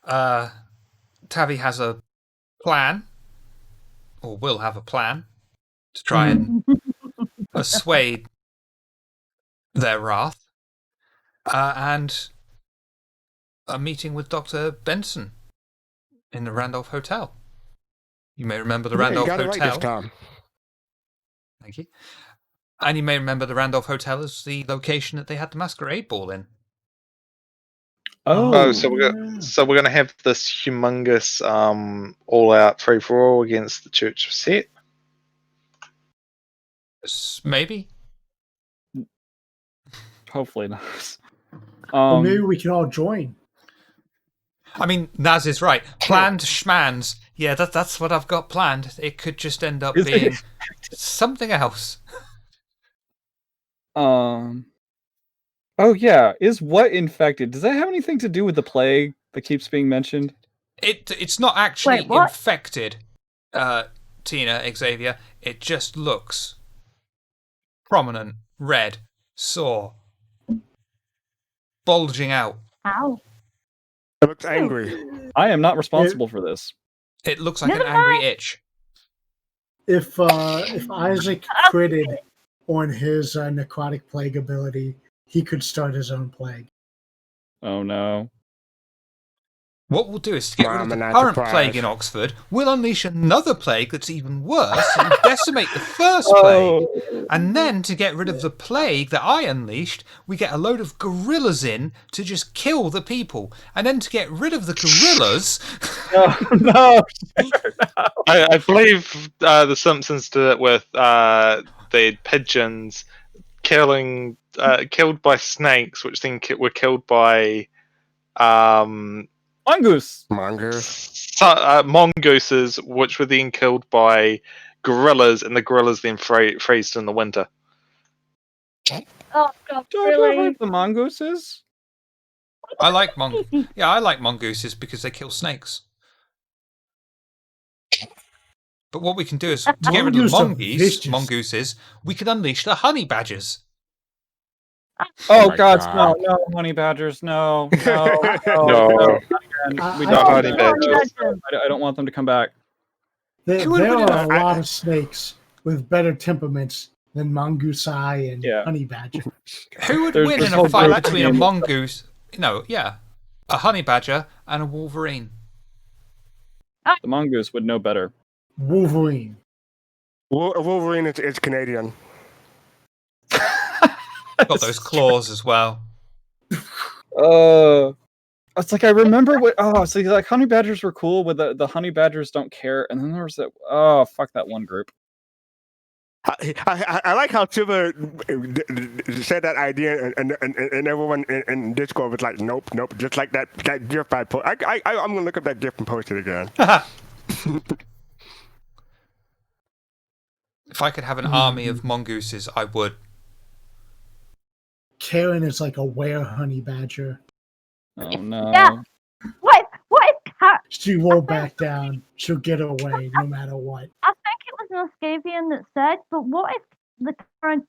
Tavi has a plan, or will have a plan, to try and assuage their wrath, and a meeting with Dr. Benson in the Randolph Hotel. You may remember the Randolph you got Hotel. It right this time. Thank you. And you may remember the Randolph Hotel as the location that they had the masquerade ball in. So we're gonna have this humongous all-out free-for-all against the Church of Set. Maybe. Hopefully not. Or maybe we can all join. I mean, Naz is right. Planned schmans. Yeah, that's what I've got planned. It could just end up being something else. Oh yeah, is what infected? Does that have anything to do with the plague that keeps being mentioned? It's not actually Wait, what? infected, Tina, Xavier. It just looks prominent, red, sore. bulging out. Ow. It looks angry. I am not responsible for this. It looks like an Never angry itch. If Isaac critted on his necrotic plague ability, he could start his own plague. Oh no. What we'll do is to get rid of I'm the not current surprised. plague in Oxford, we'll unleash another plague that's even worse and decimate the first Oh. plague. And then to get rid of the plague that I unleashed, we get a load of gorillas in to just kill the people. And then to get rid of the gorillas, No. I believe the Simpsons did it with the pigeons killed by snakes, which then were killed by Mongoose. Mongoose. mongooses, which were then killed by gorillas, and the gorillas then freezed in the winter. Oh god, Don't really? hurt the mongooses. I like mongooses because they kill snakes. But what we can do is, to get rid of the Mongooses are mongooses, we can unleash the honey badgers. Oh my God, God. no, honey badgers, no. No. We don't don't honey badgers. I don't want them to come back. There Who would are win a in lot of snakes with better temperaments than mongoose eye and Yeah. honey badger. Who would There's win this in a whole fight group between a game. mongoose, a honey badger and a wolverine? The mongoose would know better. Wolverine. Wolverine is Canadian. Got those claws as well. It's like I remember what. Oh, so like honey badgers were cool. With the honey badgers don't care, and then there was that. Oh, fuck that one group. I like how Silver said that idea, and everyone in Discord was like, nope, just like that GIF I put. I'm gonna look up that GIF and post it again. If I could have an army of mongooses, I would. Karen is like a were honey badger. Oh no. Yeah. What if She won't back down. She'll get away no matter what. I think it was Noskavian that said, but what if the current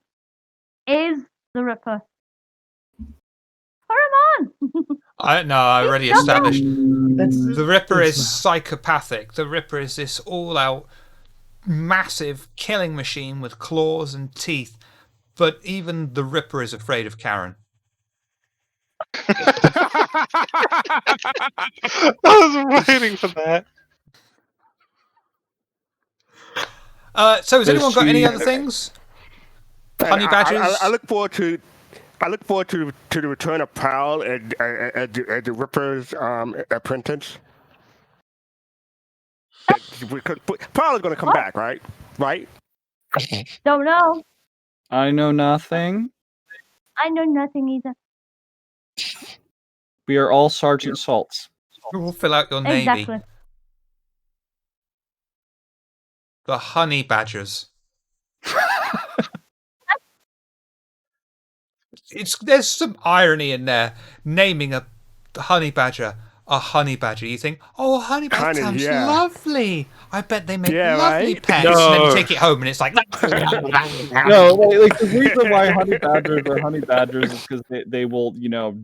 is the Ripper? Put him on! I already He's established. That's The Ripper it's is psychopathic. The Ripper is this all-out, massive killing machine with claws and teeth. But even the Ripper is afraid of Karen. I was waiting for that. So has Does anyone got any she- other things? Honey badgers? I look forward to. I look forward to the return of Prowl as the Ripper's apprentice. Prowl is going to come What? back, right? Right? Don't know. I know nothing. I know nothing either. We are all Sergeant Salts. Who will fill out your navy? Exactly. The honey badgers. There's some irony in there, naming a honey badger a honey badger. You think, oh, a honey badger Honey, sounds yeah. lovely. I bet they make Yeah, lovely right? pets. And then you No. take it home and it's like, No, like the reason why honey badgers are honey badgers is because they will,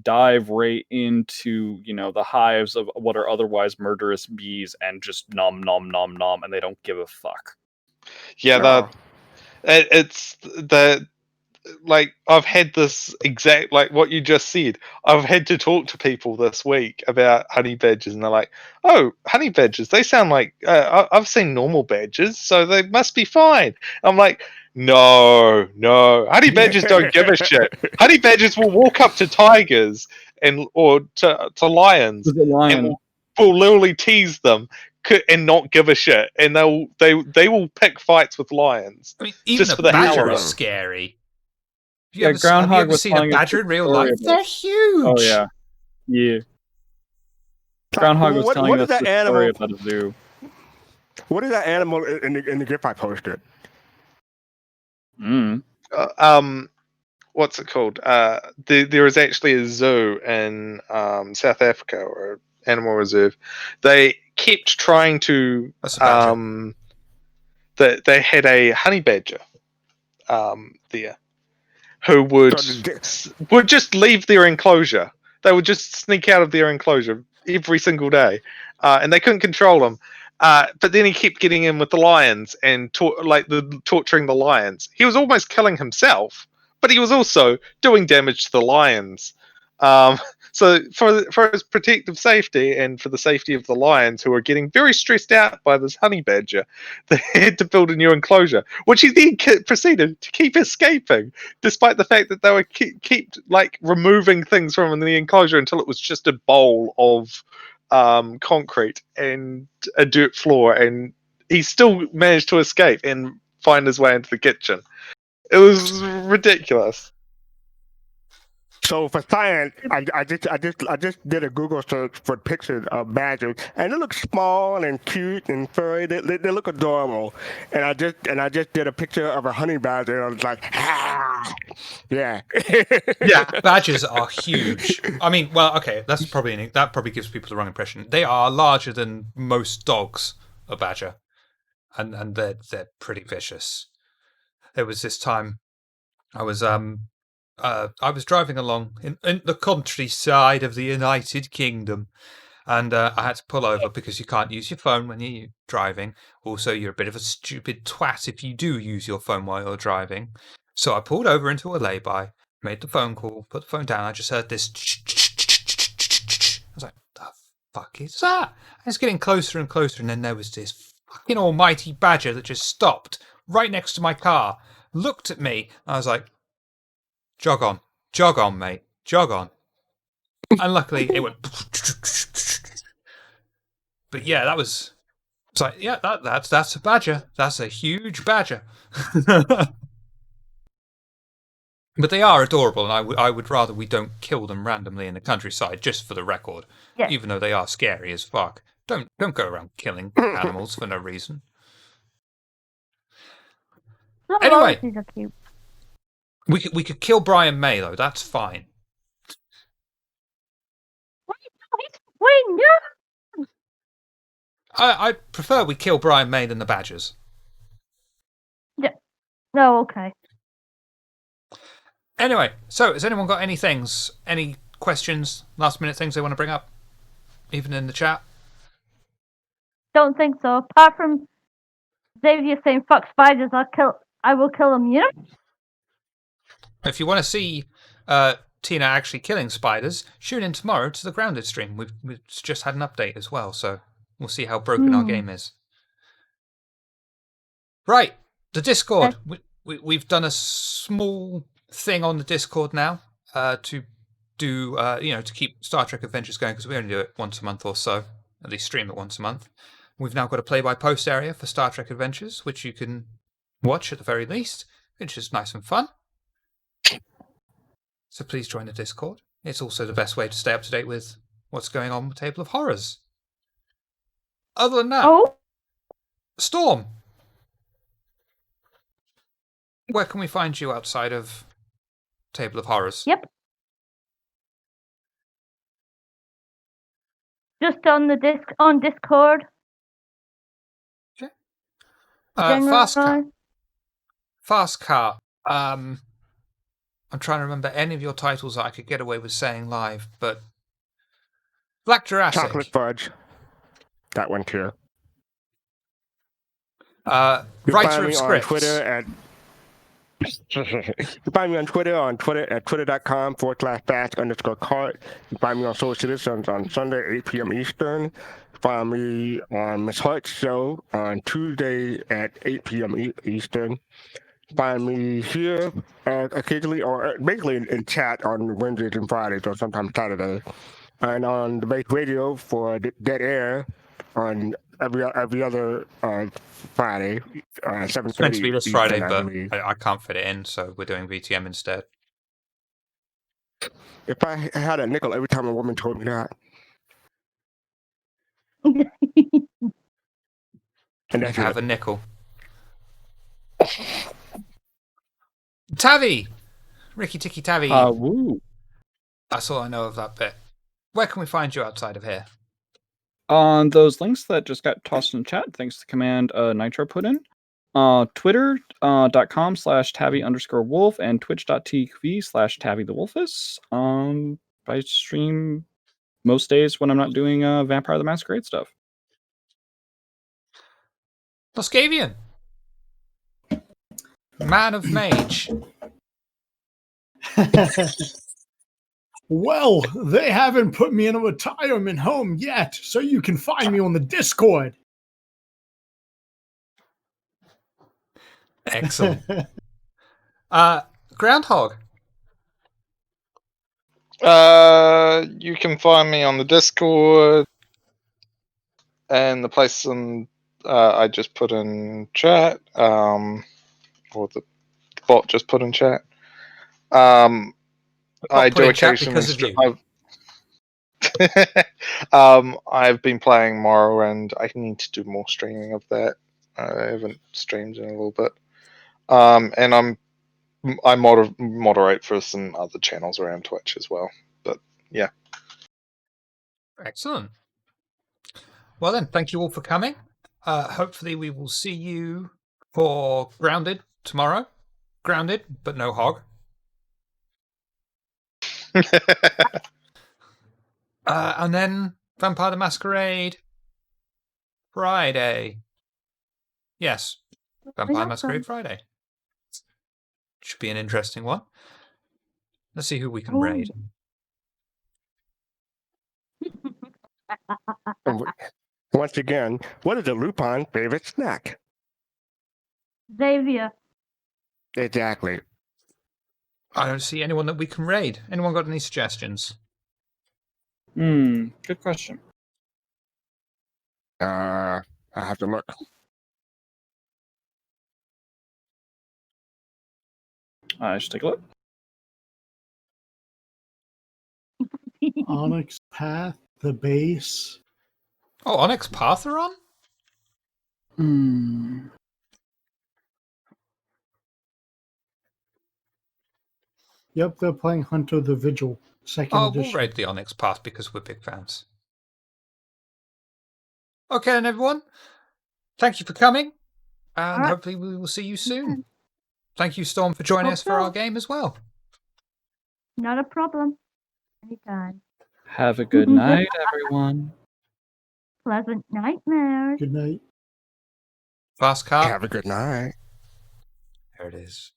dive right into, the hives of what are otherwise murderous bees and just nom nom nom nom, and they don't give a fuck. Yeah, it's the like I've had this exact like what you just said. I've had to talk to people this week about honey badgers, and they're like, "Oh, honey badgers, they sound like I've seen normal badgers, so they must be fine." I'm like, "No, honey badgers don't give a shit. Honey badgers will walk up to tigers or to lions Who's a lion? and will literally tease them." And not give a shit, and they will pick fights with lions. I mean, even Just a for the hell badger of is it. scary. Have Yeah, you Groundhog ever was seen a telling us badger a in real story life? about- They're huge. Oh yeah. Groundhog was telling what us is that the animal? story about a zoo. What is that animal in the GIF I posted? What's it called? There is actually a zoo in South Africa, or animal reserve. They kept trying to That's a badger. they had a honey badger there who would just leave their enclosure They would just sneak out of their enclosure every single day, and they couldn't control them. But then he kept getting in with the lions and torturing the lions. He was almost killing himself, but he was also doing damage to the lions. So for his protective safety and for the safety of the lions, who were getting very stressed out by this honey badger, they had to build a new enclosure, which he then proceeded to keep escaping, despite the fact that they were keep like removing things from the enclosure until it was just a bowl of concrete and a dirt floor, and he still managed to escape and find his way into the kitchen. It was ridiculous. So for science, I just did a Google search for pictures of badgers, and they look small and cute and furry. They look adorable. And I just did a picture of a honey badger, and I was like, ah, yeah. Yeah, Badgers are huge. I mean, well, okay, that probably gives people the wrong impression. They are larger than most dogs, a badger, and they're pretty vicious. There was this time I was driving along in the countryside of the United Kingdom, and I had to pull over because you can't use your phone when you're driving. Also, you're a bit of a stupid twat if you do use your phone while you're driving. So I pulled over into a lay-by, made the phone call, put the phone down. I just heard this. I was like, "What the fuck is that?" And it's getting closer and closer, and then there was this fucking almighty badger that just stopped right next to my car, looked at me, and I was like, jog on, mate, jog on. And luckily it went. But yeah, that was. It's like, yeah, that's a badger. That's a huge badger. But they are adorable, and I would rather we don't kill them randomly in the countryside, just for the record. Yeah. Even though they are scary as fuck. Don't go around killing animals for no reason. Some Anyway. loyalties are cute. We could kill Brian May though. That's fine. Wait, no! I prefer we kill Brian May than the Badgers. No, okay. Anyway, so has anyone got any questions, last minute things they want to bring up, even in the chat? Don't think so. Apart from Xavier saying "fuck spiders," I will kill them. You know. If you want to see Tina actually killing spiders, tune in tomorrow to the Grounded stream. We've just had an update as well, so we'll see how broken our game is. Right, the Discord. We've done a small thing on the Discord now to do, to keep Star Trek Adventures going, because we only do it once a month or so, at least stream it once a month. We've now got a play-by-post area for Star Trek Adventures, which you can watch at the very least, which is nice and fun. So please join the Discord. It's also the best way to stay up to date with what's going on with Table of Horrors. Other than that, Storm, where can we find you outside of Table of Horrors? Yep. Just on the on Discord. Okay. Fastcart. I'm trying to remember any of your titles that I could get away with saying live, but Black Jurassic. Chocolate Fudge. That one too. Writer of scripts. You can find me on Twitter at twitter.com/fast_cart. You can find me on Social Citizens on Sunday, 8 p.m. Eastern. Find me on Miss Hart's show on Tuesday at 8 p.m. Eastern. Find me here occasionally, or basically in chat on Wednesdays and Fridays, or sometimes Saturday, and on the base radio for Dead Air on every other Friday. 7:30. It's meant to be this Friday, Eastern, but I can't fit it in, so we're doing VTM instead. If I had a nickel every time a woman told me that. And that's Have it. a nickel. Tavi! Ricky Tikki Tavi. Woo. That's all I know of that bit. Where can we find you outside of here? On those links that just got tossed in chat, thanks to the command Nitro put in. Twitter.com/Tavi_Wolf and Twitch.tv/TaviTheWolfus. I stream most days when I'm not doing Vampire the Masquerade stuff. Moscavian. Man of Mage. Well, they haven't put me in a retirement home yet, so you can find me on the Discord. Excellent. Groundhog. You can find me on the Discord and the place I just put in chat, or the bot just put in chat. I do occasionally. Because of you. I've been playing Morrowind. I need to do more streaming of that. I haven't streamed in a little bit. And I moderate for some other channels around Twitch as well. But yeah. Excellent. Well then, thank you all for coming. Hopefully we will see you for Grounded tomorrow. Grounded, but no hog. And then Vampire the Masquerade Friday. Yes, Vampire Masquerade Friday. Should be an interesting one. Let's see who we can raid. Once again, what is a Lupin favorite snack? Xavier. Exactly. I don't see anyone that we can raid. Anyone got any suggestions? Good question. I have to look. I should take a look. Onyx Path, the base. Oh, Onyx Path are on? Yep, they're playing Hunter the Vigil, second We'll edition. raid the Onyx Path because we're big fans. Okay, then, everyone. Thank you for coming, and hopefully we will see you soon. Thank you, Storm, for joining us for our game as well. Not a problem. Anytime. Have a good night, everyone. Pleasant nightmares. Good night. Fastcart. Have a good night. There it is.